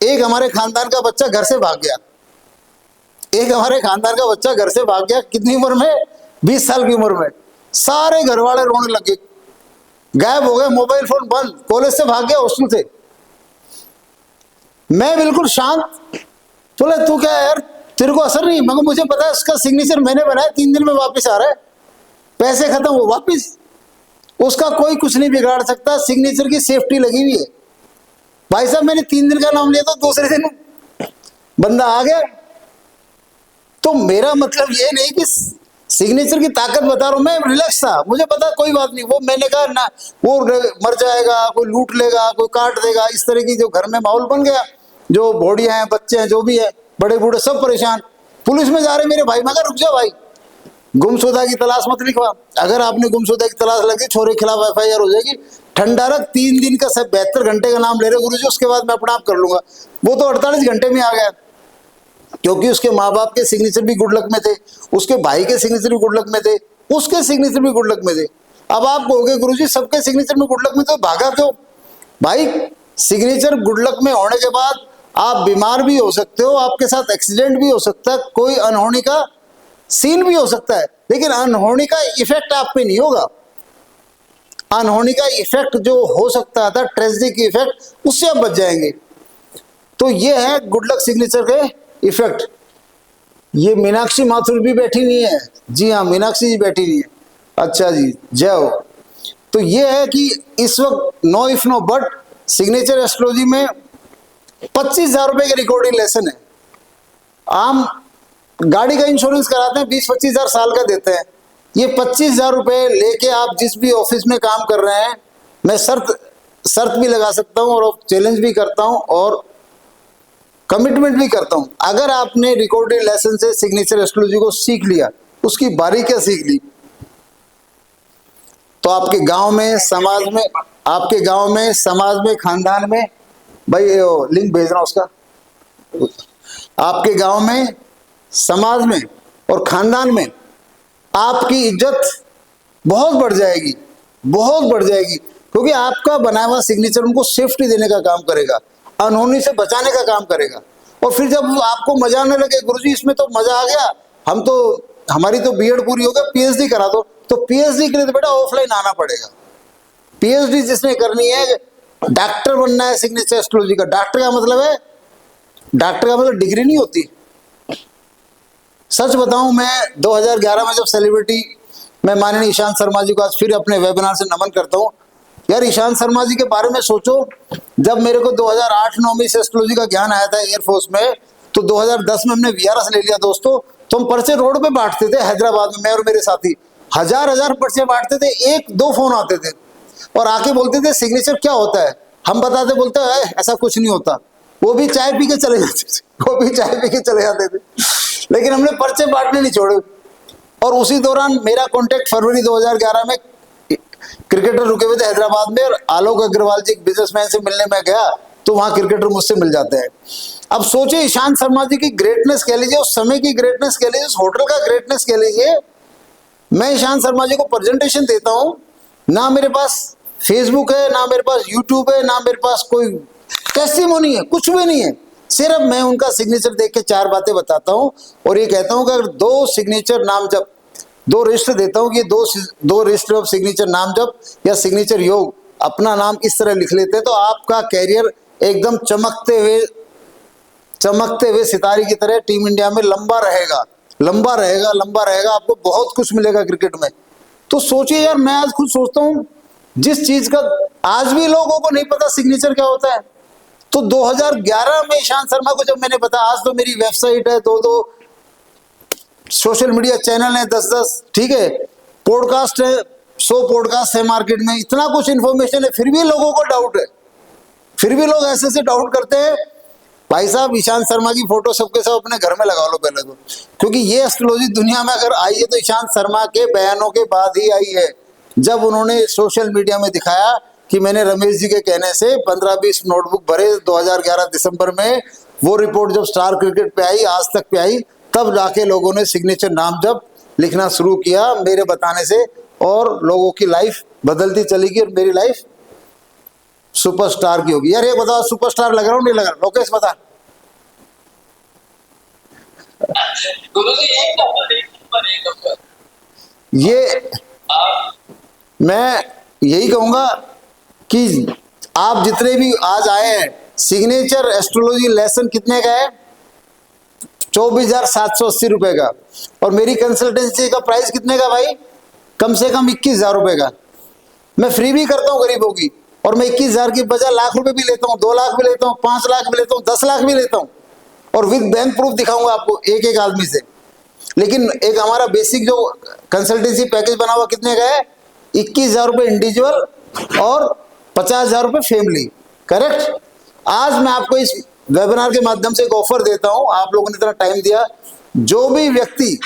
Speaker 3: एक हमारे खानदान का बच्चा घर से भाग गया, एक हमारे खानदान का बच्चा घर से भाग गया, कितनी उम्र में? 20 साल की उम्र में। सारे घर वाले रोने लगे, गायब हो गए, मोबाइल फोन बंद, कॉलेज से भाग गया, हॉस्टल से। मैं बिल्कुल शांत, बोले तू क्या यार, तेरे को असर नहीं? मगर मुझे पता है उसका सिग्नेचर मैंने बनाया, 3 दिन में वापस आ रहा है, पैसे खत्म हो वापिस, उसका कोई कुछ नहीं बिगाड़ सकता, सिग्नेचर की सेफ्टी लगी हुई है। भाई साहब मैंने 3 दिन का नाम लिया तो दूसरे दिन बंदा आ गया। तो मेरा मतलब ये नहीं कि सिग्नेचर की ताकत बता रहा हूं, मैं रिलैक्स था, मुझे पता कोई बात नहीं, वो मैंने कहा ना वो मर जाएगा, कोई लूट लेगा, कोई काट देगा, इस तरह की जो घर में माहौल बन गया, जो भोड़िया हैं, बच्चे हैं, जो भी है, बड़े बूढ़े सब परेशान। पुलिस में जा रहे मेरे भाई, मैं कहा रुक जा भाई, गुमशुदा की तलाश मत लिखवा, अगर आपने गुमशुदा की तलाश लगी छोरे के खिलाफ FIR हो जाएगी। ठंडा रख, 3 दिन का, सब 72 घंटे का नाम ले रहे गुरुजी, उसके बाद मैं अपना आप कर लूंगा। वो तो 48 घंटे में आ गया, क्योंकि उसके माँ बाप के सिग्नेचर भी गुड लक में थे, उसके भाई के सिग्नेचर भी गुड लक में थे, उसके सिग्नेचर भी गुड लक में थे। अब आप कहोगे गुरुजी सबके सिग्नेचर में गुड लक में, तो भागा क्यों? भाई सिग्नेचर गुड लक में होने के बाद आप बीमार भी हो सकते हो, आपके साथ एक्सीडेंट भी हो सकता है, कोई अनहोनी का सीन भी हो सकता है, लेकिन अनहोनी का इफेक्ट आप पे नहीं होगा। अनहोनी का इफेक्ट जो हो सकता था, ट्रेजेडी इफेक्ट, उससे आप बच जाएंगे। तो ये है गुड लक सिग्नेचर के इफेक्ट। ये मीनाक्षी माथुर भी बैठी हुई है, जी हाँ मीनाक्षी जी बैठी हुई है, अच्छा जी जय हो। तो ये है कि इस वक्त no if no but signature astrology में 25,000 रुपए के रिकॉर्डिंग लेसन है। आम गाड़ी का इंश्योरेंस कराते हैं 20-25 हजार साल का देते हैं, ये 25,000 रुपए लेके आप जिस भी ऑफिस में काम कर रहे हैं, मैं शर्त शर्त भी लगा सकता हूं और चैलेंज भी करता हूं और कमिटमेंट भी करता हूं। अगर आपने रिकॉर्डेड लेसन से सिग्नेचर एस्ट्रोलॉजी को सीख लिया, उसकी बारीकियां सीख ली, तो आपके गांव में, समाज में, आपके गांव में, समाज में, खानदान में, भाई लिंक भेज रहा हूं उसका, आपके गांव में, समाज में और खानदान में आपकी इज्जत बहुत बढ़ जाएगी, बहुत बढ़ जाएगी, क्योंकि आपका बनाया हुआ सिग्नेचर उनको सेफ्टी देने का काम करेगा, अनहोनी से बचाने का काम करेगा। और फिर जब आपको मजा आने लगे, गुरुजी इसमें तो मजा आ गया, हम तो, हमारी तो बीएड पूरी हो गई, पीएचडी करा दो, तो पीएचडी के लिए तो बेटा ऑफलाइन आना पड़ेगा। पीएचडी जिसने करनी है, डॉक्टर बनना है सिग्नेचर एस्ट्रोलॉजी का, डॉक्टर का मतलब है, डॉक्टर का मतलब डिग्री नहीं होती। सच बताऊं, मैं 2011 में जब सेलिब्रिटी, मैं माननीय ईशांत शर्मा जी को आज फिर अपने वेबिनार से नमन करता हूं। यार ईशांत शर्मा जी के बारे में सोचो, जब मेरे को 2008-9 में एस्ट्रोलॉजी का ज्ञान आया था एयरफोर्स में, तो 2010 में हमने वीआरएस ले लिया दोस्तों। तो हम पर्चे रोड पे बांटते थे हैदराबाद में, मैं और मेरे साथी हजार पर्चे बांटते थे, 1-2 फोन आते थे और आके बोलते थे सिग्नेचर क्या होता है, हम बताते, बोलते हैं ऐसा कुछ नहीं होता, वो भी चाय पी के चले जाते थे, वो भी चाय पी के चले जाते थे, लेकिन हमने पर्चे बांटने नहीं छोड़े। और उसी दौरान मेरा कॉन्टेक्ट फरवरी 2011 में क्रिकेटर रुके हुए थे हैदराबाद में, और आलोक अग्रवाल जी बिजनेसमैन से मिलने में गया, तो वहां क्रिकेटर मुझसे मिल जाते हैं। अब सोचिए ईशांत शर्मा जी की ग्रेटनेस कह लीजिए, उस समय की ग्रेटनेस कह लीजिए, उस होटल का ग्रेटनेस कह लीजिए। मैं ईशांत शर्मा जी को प्रेजेंटेशन देता हूं, ना मेरे पास फेसबुक है, ना मेरे पास यूट्यूब है, ना मेरे पास कोई टेस्टिमोनी है, कुछ भी नहीं है, सिर्फ मैं उनका सिग्नेचर देख के 4 बातें बताता हूं और ये कहता हूं कि अगर 2 सिग्नेचर नाम जब, 2 रजिस्टर देता हूं कि 2 रजिस्टर ऑफ सिग्नेचर नाम जब या सिग्नेचर योग अपना नाम इस तरह लिख लेते हैं, तो आपका कैरियर एकदम चमकते हुए सितारे की तरह टीम इंडिया में लंबा रहेगा, लंबा रहेगा, लंबा रहेगा, आपको बहुत कुछ मिलेगा क्रिकेट में। तो सोचिए यार, मैं आज खुद सोचता हूं, जिस चीज का आज भी लोगों को नहीं पता सिग्नेचर क्या होता है, तो 2011 में ईशांत शर्मा को जब मैंने बताया, आज तो मेरी वेबसाइट है, 2 सोशल मीडिया चैनल है, 10, ठीक है, पॉडकास्ट है, 100 पॉडकास्ट है मार्केट में, इतना कुछ इन्फॉर्मेशन है, फिर भी लोगों को डाउट है, फिर भी लोग ऐसे डाउट करते हैं। भाई साहब, ईशांत शर्मा की फोटो सबके सब अपने घर में लगा लो पहले तो, क्योंकि ये एस्ट्रोलॉजी दुनिया में अगर आई है तो ईशांत शर्मा के बयानों के बाद ही आई है, जब उन्होंने सोशल मीडिया में दिखाया कि मैंने रमेश जी के कहने से 15-20 नोटबुक भरे 2011 दिसंबर में, वो रिपोर्ट जब स्टार क्रिकेट पे आई, आज तक पे आई, तब जाके लोगों ने सिग्नेचर नाम जब लिखना शुरू किया मेरे बताने से, और लोगों की लाइफ बदलती चली गई और मेरी लाइफ सुपरस्टार की होगी। यार ये बताओ, सुपरस्टार लग रहा हूँ नहीं लग रहा? लोकेश बता।
Speaker 5: गुरुजी एक नंबर
Speaker 3: ये मैं यही कहूंगा कि आप जितने भी आज आए हैं, सिग्नेचर एस्ट्रोलॉजी लेसन कितने का है? 24,780 रुपए का। और मेरी कंसल्टेंसी का प्राइस कितने का भाई? कम से कम 21,000 रुपए का। मैं फ्री भी करता हूँ गरीबों की, और मैं 21,000 की बजाय लाख रुपए भी लेता हूँ, 2 लाख भी लेता हूँ, 5 लाख भी लेता हूँ, 10 लाख भी लेता हूँ, और विद बैंक प्रूफ दिखाऊंगा आपको एक आदमी से। लेकिन एक हमारा बेसिक जो कंसल्टेंसी पैकेज बना हुआ कितने का है? 21,000 रुपए इंडिविजुअल और 50,000 रुपए फैमिली। करेक्ट। आज मैं आपको इस वेबिनार के माध्यम से एक ऑफर देता हूं, आप लोगों ने इतना टाइम दिया, जो भी व्यक्ति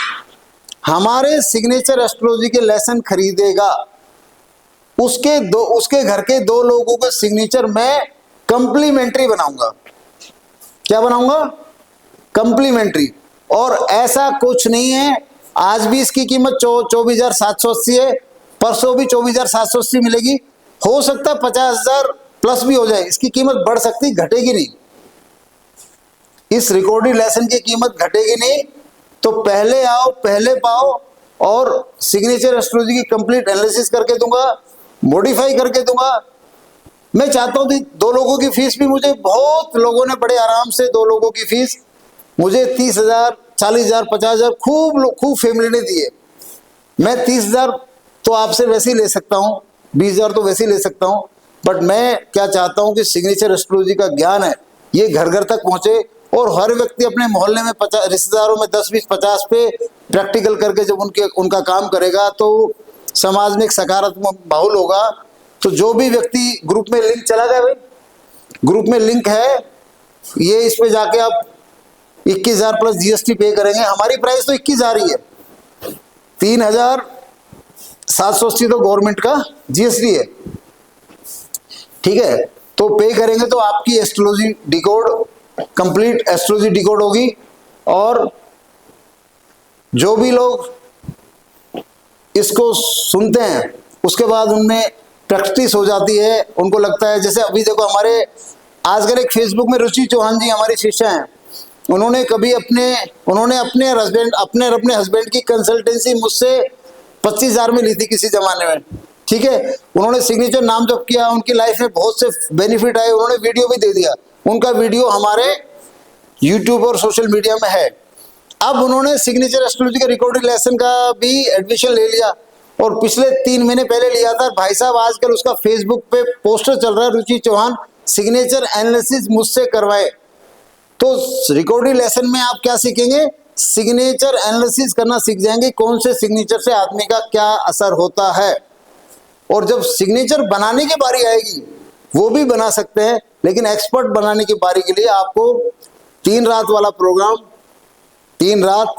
Speaker 3: हमारे सिग्नेचर एस्ट्रोलॉजी के लेसन खरीदेगा, उसके घर के 2 लोगों के सिग्नेचर मैं कंप्लीमेंट्री बनाऊंगा। क्या बनाऊंगा? कंप्लीमेंट्री। और ऐसा कुछ नहीं है, आज भी इसकी कीमत 24,780 है, परसों भी 24,780 मिलेगी, हो सकता है 50,000 प्लस भी हो जाए, इसकी कीमत बढ़ सकती, घटेगी नहीं। इस रिकॉर्डेड लेसन की कीमत घटेगी नहीं। तो पहले आओ पहले पाओ, और सिग्नेचर एस्ट्रोलॉजी की कंप्लीट एनालिसिस करके दूंगा, मॉडिफाई करके दूंगा। मैं चाहता हूं कि 2 लोगों की फीस भी, मुझे बहुत लोगों ने बड़े आराम से 2 लोगों की फीस मुझे 30,000, 40,000, 50,000 खूब फैमिली ने दी है। मैं 30,000 तो आपसे वैसे ही ले सकता हूँ, 20,000 तो वैसे ही ले सकता हूँ, बट मैं क्या चाहता हूँ कि सिग्नेचर एस्ट्रोलॉजी का ज्ञान है ये घर घर तक पहुंचे, और हर व्यक्ति अपने मोहल्ले में 50 रिश्तेदारों में 10, 20, 50 पे प्रैक्टिकल करके जब उनका काम करेगा, तो समाज में एक सकारात्मक माहौल होगा। तो जो भी व्यक्ति ग्रुप में लिंक चला गया भाई, ग्रुप में लिंक है, ये इस पे जाके आप 21,000 प्लस जीएसटी पे करेंगे। हमारी प्राइस तो 21,000 ही है, 3,780 तो गवर्नमेंट का जीएसटी है, ठीक है। तो पे करेंगे तो आपकी astrology decode, complete astrology decode होगी। और जो भी लोग इसको सुनते हैं उसके बाद उनमें प्रैक्टिस हो जाती है, उनको लगता है, जैसे अभी देखो हमारे आजकल एक फेसबुक में रुचि चौहान जी हमारी शिष्या हैं, उन्होंने अपने हस्बैंड की कंसल्टेंसी मुझसे 25,000 में ली थी किसी जमाने में, ठीक है। उन्होंने सिग्नेचर नाम जब किया, उनकी लाइफ में बहुत से बेनिफिट आए, उन्होंने वीडियो भी दे दिया, उनका वीडियो हमारे यूट्यूब और सोशल मीडिया में है। अब उन्होंने सिग्नेचर एस्ट्रोलॉजी के रिकॉर्डिंग लेसन का भी एडमिशन ले लिया और पिछले 3 महीने पहले लिया था। भाई साहब आजकल उसका फेसबुक पे पोस्टर चल रहा है, रुचि चौहान सिग्नेचर एनालिसिस मुझसे करवाए। तो रिकॉर्डिंग लेसन में आप क्या सीखेंगे, सिग्नेचर एनालिसिस करना सीख जाएंगे, कौन से सिग्नेचर से आदमी का क्या असर होता है। और जब सिग्नेचर बनाने की बारी आएगी वो भी बना सकते हैं, लेकिन एक्सपर्ट बनाने की बारी के लिए आपको 3 रात वाला प्रोग्राम, 3 रात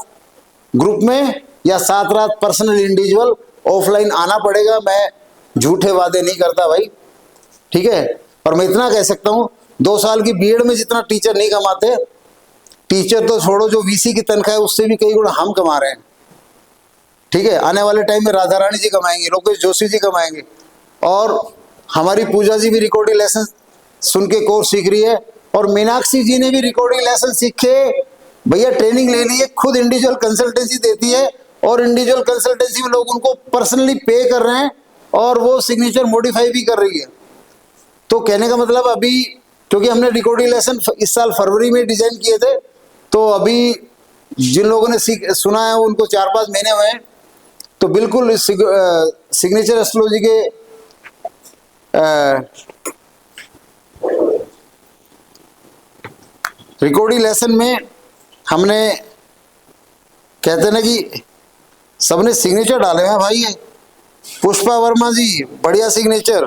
Speaker 3: ग्रुप में या 7 रात पर्सनल इंडिविजुअल ऑफलाइन आना पड़ेगा। मैं झूठे वादे नहीं करता भाई, ठीक है। और मैं इतना कह सकता हूँ 2 साल की बीएड में जितना टीचर नहीं कमाते, टीचर तो छोड़ो, जो वीसी की तनख्वाह है उससे भी कई गुना हम कमा रहे हैं, ठीक है। आने वाले टाइम में राधा रानी जी कमाएंगे, लोकेश जोशी जी कमाएंगे, और हमारी पूजा जी भी रिकॉर्डिंग लेसन सुन के कोर्स सीख रही है, और मीनाक्षी जी ने भी रिकॉर्डिंग लेसन सीखे भैया, ट्रेनिंग ले ली है, खुद इंडिविजुअल कंसल्टेंसी देती है, और इंडिविजुअल कंसल्टेंसी में लोग उनको पर्सनली पे कर रहे हैं और वो सिग्नेचर मॉडिफाई भी कर रही है। तो कहने का मतलब अभी, क्योंकि हमने रिकॉर्डिंग लेसन इस साल फरवरी में डिजाइन किए थे, तो अभी जिन लोगों ने सुना है उनको 4-5 महीने हुए हैं। तो बिल्कुल सिग्नेचर एस्ट्रोलॉजी के रिकॉर्डिंग लेसन में हमने, कहते हैं ना कि सबने सिग्नेचर डाले हैं भाई। पुष्पा वर्मा जी बढ़िया सिग्नेचर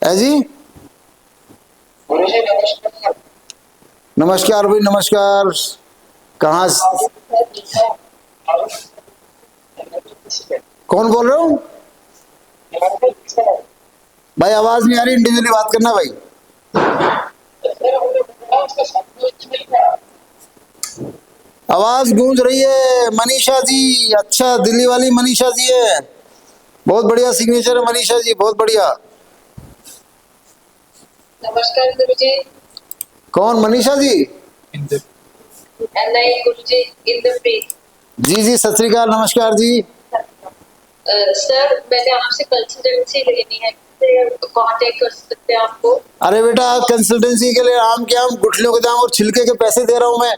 Speaker 3: है जी। नमस्कार भाई, नमस्कार। कहाँ, कौन बोल रहे हो भाई? आवाज नहीं आ रही, इंडिविजुअली बात करना भाई। आवाज गूंज रही है। मनीषा जी, अच्छा, दिल्ली वाली मनीषा जी है, बहुत बढ़िया सिग्नेचर है मनीषा जी, बहुत बढ़िया।
Speaker 4: नमस्कार गुरुजी।
Speaker 3: कौन, मनीषा जी?
Speaker 4: नहीं गुरुजी, इंद्रप्रीत
Speaker 3: जी जी, सत श्री अकाल, नमस्कार जी।
Speaker 4: सर मैंने आपसे कंसल्टेंसी लेनी है, कांटेक्ट कर सकते हैं आपको?
Speaker 3: अरे बेटा, कंसल्टेंसी के लिए आम के आम, गुठलियों के दाम और छिलके के पैसे दे रहा हूं मैं।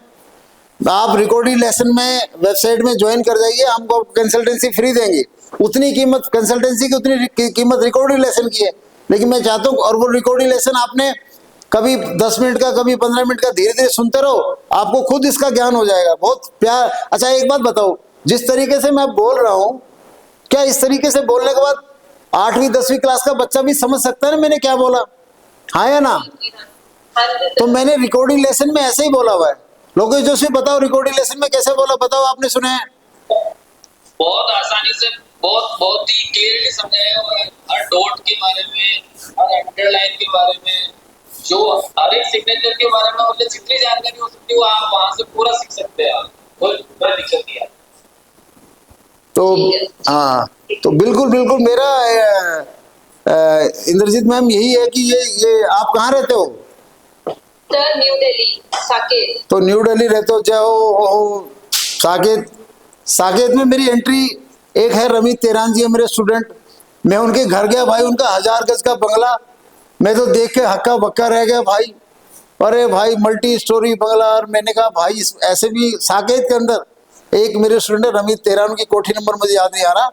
Speaker 3: आप रिकॉर्डिंग लेसन में वेबसाइट में ज्वाइन कर जाइए, हमको कंसल्टेंसी फ्री देंगे। उतनी कीमत कंसल्टेंसी की, उतनी कीमत रिकॉर्डिंग लेसन की है। लेकिन मैं चाहता हूँ, और वो रिकॉर्डिंग लेसन आपने कभी 10 मिनट का, कभी 15 मिनट का, धीरे धीरे सुनते रहो, आपको खुद इसका ज्ञान हो जाएगा। बहुत प्यार। अच्छा एक बात बताओ, जिस तरीके से मैं बोल रहा हूँ, क्या इस तरीके से बोलने के बाद 8वीं 10वीं क्लास का बच्चा भी समझ सकता है ना मैंने क्या बोला? हाँ या ना? तो मैंने रिकॉर्डिंग लेसन में ऐसे ही बोला हुआ है। लोकेश जोशी बताओ, रिकॉर्डिंग लेसन में कैसे बोला, बताओ, आपने सुने हैं?
Speaker 5: बहुत आसानी से, बहुत ही क्लियरली समझाया, और हर डॉट के बारे में, हर अंडरलाइन के बारे में, जो हर एक सिग्नेचर के बारे में मतलब जितनी जानकारी हो सकती है वो आप वहां से पूरा सीख सकते हैं। आप कोई दिक्कत नहीं है।
Speaker 3: तो हाँ, तो बिल्कुल बिल्कुल मेरा इंद्रजीत मैम यही है कि ये आप कहाँ रहते हो?
Speaker 4: Sir new Delhi, Saket.
Speaker 3: तो न्यू दिल्ली रहते हो, जाओ साकेत। साकेत में मेरी एंट्री एक है, रमित तेरान जी है मेरे स्टूडेंट। मैं उनके घर गया भाई, उनका 1000 गज का बंगला, मैं तो देख के हक्का बक्का रह गया भाई। अरे भाई, मल्टी स्टोरी बंगला। और मैंने कहा भाई, ऐसे भी साकेत के अंदर एक मेरे स्टूडेंट है रमित तेरान की कोठी नंबर मुझे याद नहीं आ रहा।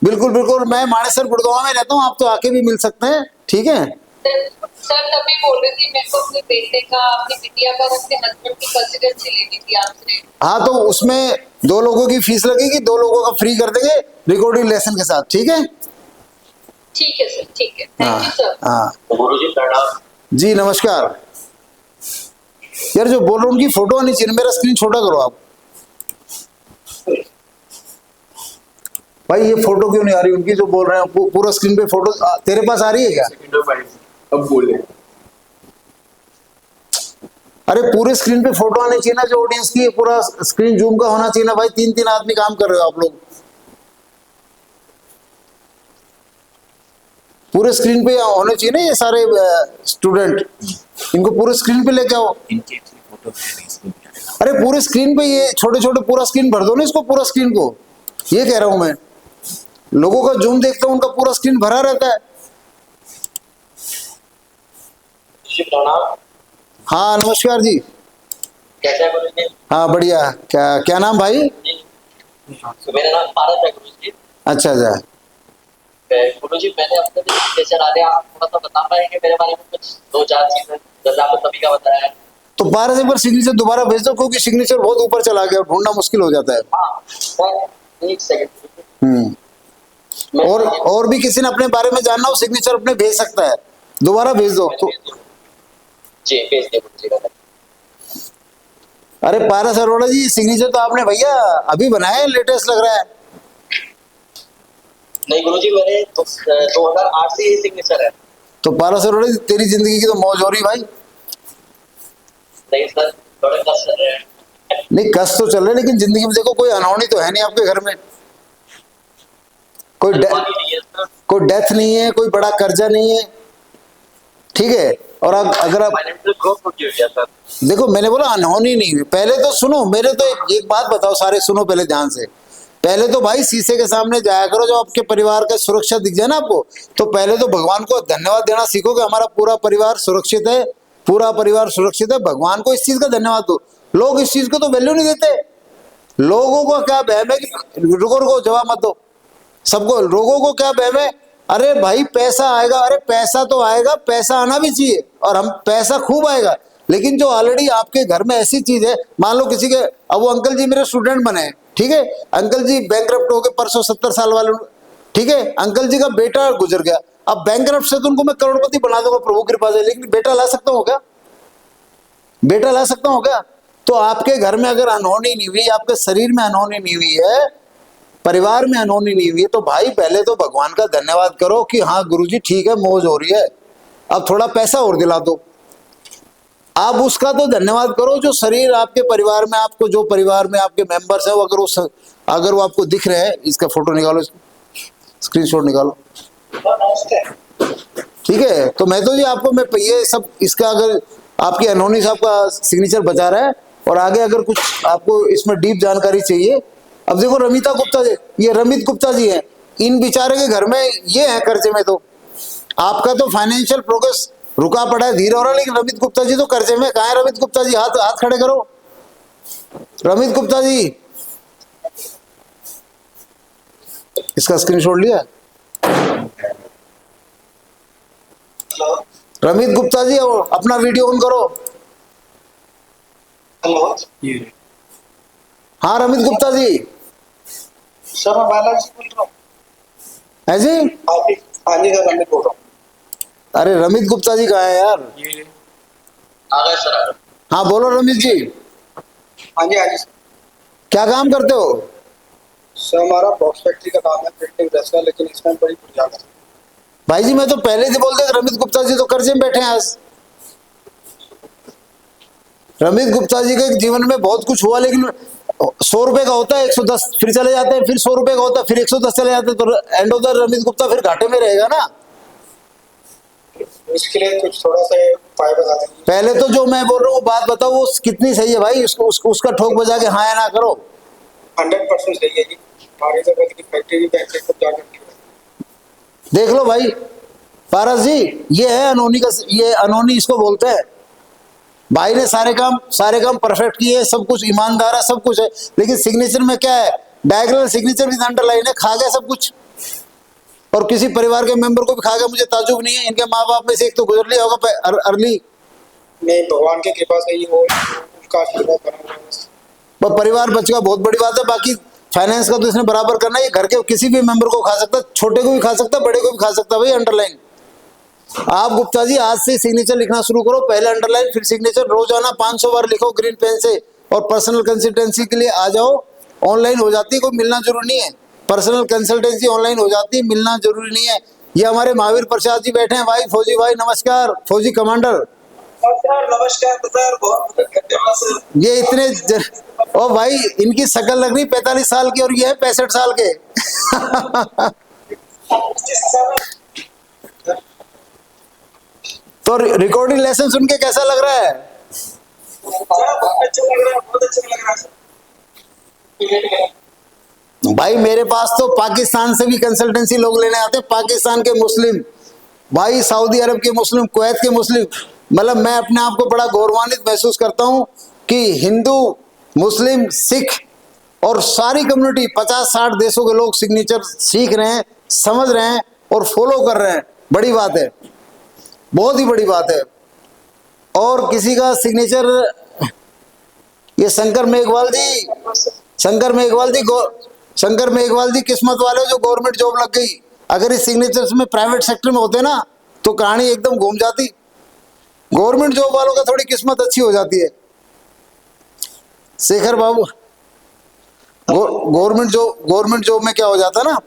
Speaker 3: बिल्कुल बिल्कुल, मैं मानेसर गुड़गांव में रहता हूँ, आप तो आके भी मिल सकते हैं, ठीक है।
Speaker 4: सर तभी बोल रही थी मेरे को अपने बेटे का अपनी बिटिया का और अपने हस्बैंड की कंसिडरेंसी लेनी थी आपसे।
Speaker 3: हाँ तो उसमें 2 लोगों की फीस लगेगी, 2 लोगों का फ्री कर देंगे रिकॉर्डिंग लेसन के साथ, ठीक है?
Speaker 4: ठीक है सर, ठीक है, थैंक यू सर।
Speaker 3: हाँ
Speaker 5: गुरुजी प्रणाम।
Speaker 3: जी नमस्कार। यार जो बोल रहा हूँ उनकी फोटो आनी चाहिए, मेरा स्क्रीन छोटा करो आप। भाई ये फोटो क्यों नहीं आ रही उनकी जो बोल रहे हैं? पूरा स्क्रीन पे फोटो तेरे पास आ रही है क्या?
Speaker 1: अब बोले
Speaker 3: अरे पूरे स्क्रीन पे फोटो आनी चाहिए ना, जो ऑडियंस की पूरा स्क्रीन जूम का होना चाहिए ना भाई। 3-3 आदमी काम कर रहे हो आप लोग, पूरे स्क्रीन पे होने चाहिए ना ये सारे स्टूडेंट, इनको पूरे स्क्रीन पे लेके आओ। अरे पूरे स्क्रीन पे ये छोटे छोटे पूरा स्क्रीन भर दो ना इसको, पूरा स्क्रीन को, ये कह रहा हूं मैं। लोगों का जूम देखता हूं उनका पूरा स्क्रीन भरा रहता है।
Speaker 5: प्रणाम।
Speaker 3: हाँ नमस्कार जी।
Speaker 5: कैसे हैं गुरुजी?
Speaker 3: हाँ बढ़िया। क्या क्या नाम भाई?
Speaker 5: मेरा नाम पारस है गुरुजी।
Speaker 3: अच्छा अच्छा।
Speaker 5: गुरुजी मैंने अपने सिग्नेचर आ रहे, आप थोड़ा सा बता पाएंगे मेरे बारे में कुछ 2-4 चीजें, जैसे आपने सभी का बताया है।
Speaker 3: तो 12 से एक बार सिग्नेचर दोबारा भेज दो, क्योंकि सिग्नेचर बहुत ऊपर चला गया, ढूंढना मुश्किल हो जाता है।
Speaker 5: हाँ सर, एक सेकंड।
Speaker 3: और भी किसी ने अपने बारे में जानना हो, सिग्नेचर अपने भेज सकता है, दोबारा भेज दो तो।
Speaker 5: जी भेज दे गुरुजी।
Speaker 3: अरे पारस अरोड़ा जी, सिग्नेचर तो आपने भैया अभी बनाया है, लेटेस्ट लग रहा है।
Speaker 5: नहीं गुरुजी, मैंने 2008 से ये सिग्नेचर है।
Speaker 3: तो पारस अरोड़ा जी तेरी जिंदगी की तो मौज हो रही भाई।
Speaker 5: नहीं सर, थोड़ा कष्ट चल रहे हैं।
Speaker 3: नहीं कष्ट तो चल रहे, लेकिन जिंदगी में देखो कोई अनहोनी तो है नहीं आपके घर में, कोई डेथ नहीं है, कोई बड़ा कर्जा नहीं है, ठीक है? और अगर आप
Speaker 5: फाइनेंशियल ग्रोथ हो गया सर।
Speaker 3: देखो, मैंने बोला अनहोनी नहीं हुई। पहले तो सुनो, मेरे तो एक बात बताओ, सारे सुनो पहले ध्यान से। पहले तो भाई शीशे के सामने जाया करो, जब आपके परिवार का सुरक्षा दिख जाए ना आपको, तो पहले तो भगवान को धन्यवाद देना सीखो कि हमारा पूरा परिवार सुरक्षित है, पूरा परिवार सुरक्षित है। भगवान को इस चीज का धन्यवाद दो। लोग इस चीज को तो वैल्यू नहीं देते। लोगों को क्या बहम है कि रुको जवाब मत दो सबको। लोगों को क्या बहम है, अरे भाई पैसा आएगा, अरे पैसा तो आएगा, पैसा आना भी चाहिए, और हम पैसा खूब आएगा। लेकिन जो ऑलरेडी आपके घर में ऐसी चीज है, मान लो किसी के, अब वो अंकल जी मेरे स्टूडेंट बने, ठीक है? अंकल जी बैंकरप्ट हो गए परसों, 70 साल वाले, ठीक है? अंकल जी का बेटा गुजर गया। अब बैंकरप्ट से तो उनको मैं करोड़पति बना दूंगा प्रभु कृपा से, लेकिन बेटा ला सकता हूँ क्या? बेटा ला सकता हूँ क्या? तो आपके घर में अगर अनहोनी नहीं हुई, आपके शरीर में अनहोनी नहीं हुई है, परिवार में अनहोनी नहीं हुई है, तो भाई पहले तो भगवान का धन्यवाद करो कि हाँ गुरुजी ठीक है, मौज हो रही है, अब थोड़ा पैसा और दिला दो। आप उसका तो धन्यवाद करो जो शरीर आपके परिवार में, आपको जो परिवार में आपके मेंबर्स है, वो अगर वो आपको दिख रहे हैं। इसका फोटो निकालो, स्क्रीनशॉट निकालो, ठीक है? तो मैं तो जी आपको, मैं ये सब, इसका अगर आपकी अनहोनी से आपका सिग्नेचर बचा रहा है, और आगे अगर कुछ आपको इसमें डीप जानकारी चाहिए, अब देखो रमिता गुप्ता जी, ये रमित गुप्ता जी हैं, इन बेचारे के घर में ये है कर्जे में। तो आपका तो फाइनेंशियल प्रोग्रेस रुका पड़ा है, धीरे हो रहा है, लेकिन रमित गुप्ता जी तो कर्जे में। कहाँ है रमित गुप्ता जी? हाथ खड़े करो। रमित गुप्ता जी, इसका स्क्रीनशॉट लिया? रमित गुप्ता जी अपना वीडियो ऑन करो।
Speaker 6: हेलो
Speaker 3: हाँ रमित गुप्ता जी।
Speaker 6: सर, मैं बालाजी बोल रहा हूँ।
Speaker 3: है जी?
Speaker 6: हाँ जी सर, रमित बोल रहा हूँ।
Speaker 3: अरे रमित गुप्ता जी कहाँ है यार?
Speaker 5: आ गए सर।
Speaker 3: हाँ बोलो रमित जी।
Speaker 6: हाँ जी सर।
Speaker 3: क्या काम करते हो?
Speaker 6: सर हमारा बॉक्स फैक्ट्री का काम है, प्रिंटिंग प्रेस का, लेकिन इसमें बड़ी पुरजाना है।
Speaker 3: भाई जी मैं तो पहले से बोलते रमित गुप्ता जी तो कर्जे में बैठे हैं आज। रमित गुप्ता जी के जीवन में बहुत कुछ हुआ, लेकिन 100 रुपए का होता है 110 फिर चले जाते हैं, फिर 100 रुपए का होता है फिर 110 चले जाते हैं, तो end of the Ramit Gupta फिर घाटे में रहेगा ना।
Speaker 6: इसके लिए कुछ थोड़ा सा उपाय बता देंगे।
Speaker 3: पहले तो जो मैं बोल रहा हूँ बात बताओ, वो कितनी सही है भाई, उसका ठोक बजा के हाँ या ना करो।
Speaker 6: 100% सही है जी। हमारी जगह की फैक्ट्री बैंक से सब जाकर
Speaker 3: देख लो भाई पारस जी, ये है अनहोनी का, ये अनहोनी इसको बोलते हैं। भाई ने सारे काम परफेक्ट किए, सब कुछ ईमानदार है, सब कुछ है, लेकिन सिग्नेचर में क्या है? डायगोनल सिग्नेचर विद अंडरलाइन है, खा गया सब कुछ। और किसी परिवार के मेंबर को भी खा गया, मुझे ताजुब नहीं है। इनके माँ बाप में से एक तो गुजर लिया होगा अर्ली।
Speaker 6: नहीं, भगवान की कृपा से ही वो उनका आशीर्वाद बना हुआ है बस।
Speaker 3: पर परिवार बच गया, बहुत बड़ी बात है। बाकी फाइनेंस का तो इसने बराबर करना है। ये घर के किसी भी मेंबर को खा सकता है, छोटे को भी खा सकता है, बड़े को भी खा सकता है। भाई अंडरलाइन आप गुप्ता जी आज से सिग्नेचर लिखना शुरू करो, पहले अंडरलाइन फिर सिग्नेचर, रोजाना 500 बार लिखो ग्रीन पेन से। और पर्सनल कंसल्टेंसी के लिए आ जाओ, ऑनलाइन हो जाती है, कोई मिलना जरूरी नहीं है। पर्सनल कंसल्टेंसी ऑनलाइन हो जाती है, मिलना जरूरी नहीं है। ये हमारे महावीर प्रसाद जी बैठे हैं भाई, फौजी भाई नमस्कार, फौजी कमांडर।
Speaker 6: सर नमस्कार सर, बहुत धन्यवाद सर।
Speaker 3: ये इतने ओ भाई इनकी शकल लग रही 45 साल की और ये है 65 साल के। तो रिकॉर्डिंग लेसन सुन के कैसा लग रहा है?
Speaker 6: बहुत अच्छा लग रहा है, बहुत अच्छा लग रहा है सर।
Speaker 3: भाई मेरे पास तो पाकिस्तान से भी कंसल्टेंसी लोग लेने आते हैं, पाकिस्तान के मुस्लिम भाई, सऊदी अरब के मुस्लिम, कुवैत के मुस्लिम। मतलब मैं अपने आप को बड़ा गौरवान्वित महसूस करता हूं कि हिंदू, मुस्लिम, सिख और सारी कम्युनिटी 50-60 देशों के लोग सिग्नेचर सीख रहे हैं, समझ रहे हैं और फॉलो कर रहे हैं। बड़ी बात है, बहुत ही बड़ी बात है। और किसी का सिग्नेचर, ये शंकर मेघवाल जी, शंकर मेघवाल जी किस्मत वाले जो गवर्नमेंट जॉब लग गई। अगर इस सिग्नेचर्स में प्राइवेट सेक्टर में होते ना तो कहानी एकदम घूम जाती। गवर्नमेंट जॉब वालों का थोड़ी किस्मत अच्छी हो जाती है। शेखर बाबू, गवर्नमेंट जॉब में क्या हो जाता है ना,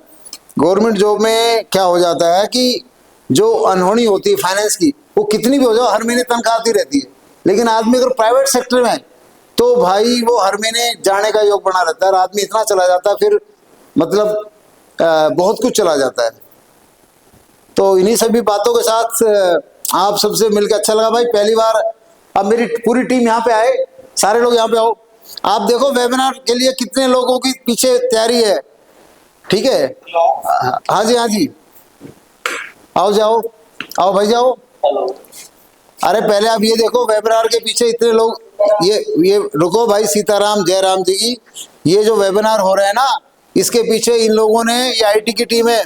Speaker 3: गवर्नमेंट जॉब में क्या हो जाता है कि जो अनहोनी होती है फाइनेंस की, वो कितनी भी हो जाए हर महीने तनख्वाह आती रहती है। लेकिन आदमी अगर प्राइवेट सेक्टर में है तो भाई वो हर महीने जाने का योग बना रहता है, और आदमी इतना चला जाता है, फिर मतलब बहुत कुछ चला जाता है। तो इन्हीं सभी बातों के साथ आप सबसे मिलकर अच्छा लगा भाई, पहली बार। अब मेरी पूरी टीम यहाँ पे आए, सारे लोग यहाँ पे आओ। आप देखो वेबिनार के लिए कितने लोगों की पीछे तैयारी है, ठीक है? हाँ जी, हाँ जी, आओ जाओ, आओ भाई जाओ। अरे पहले आप ये देखो वेबिनार के पीछे इतने लोग, ये रुको भाई, सीताराम जयराम जी की ये जो वेबिनार हो रहा है ना, इसके पीछे इन लोगों ने, ये आईटी की टीम है,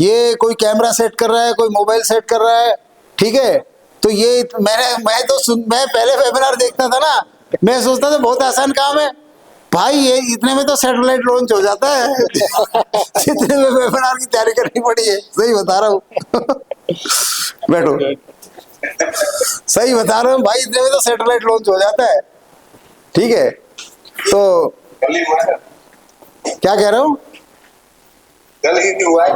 Speaker 3: ये कोई कैमरा सेट कर रहा है, कोई मोबाइल सेट कर रहा है, ठीक है? तो ये मैं पहले वेबिनार देखता था ना, मैं सोचता था बहुत आसान काम है भाई, ये इतने में तो सैटेलाइट लॉन्च हो जाता है। इतने में वेबिनार की तैयारी करनी पड़ी है, सही बता रहा हूँ। बैठो, सही बता रहा हूँ भाई, इतने में तो सैटेलाइट लॉन्च हो जाता है, ठीक है? तो क्या कह रहा हूँ?
Speaker 1: कल ही हुआ है।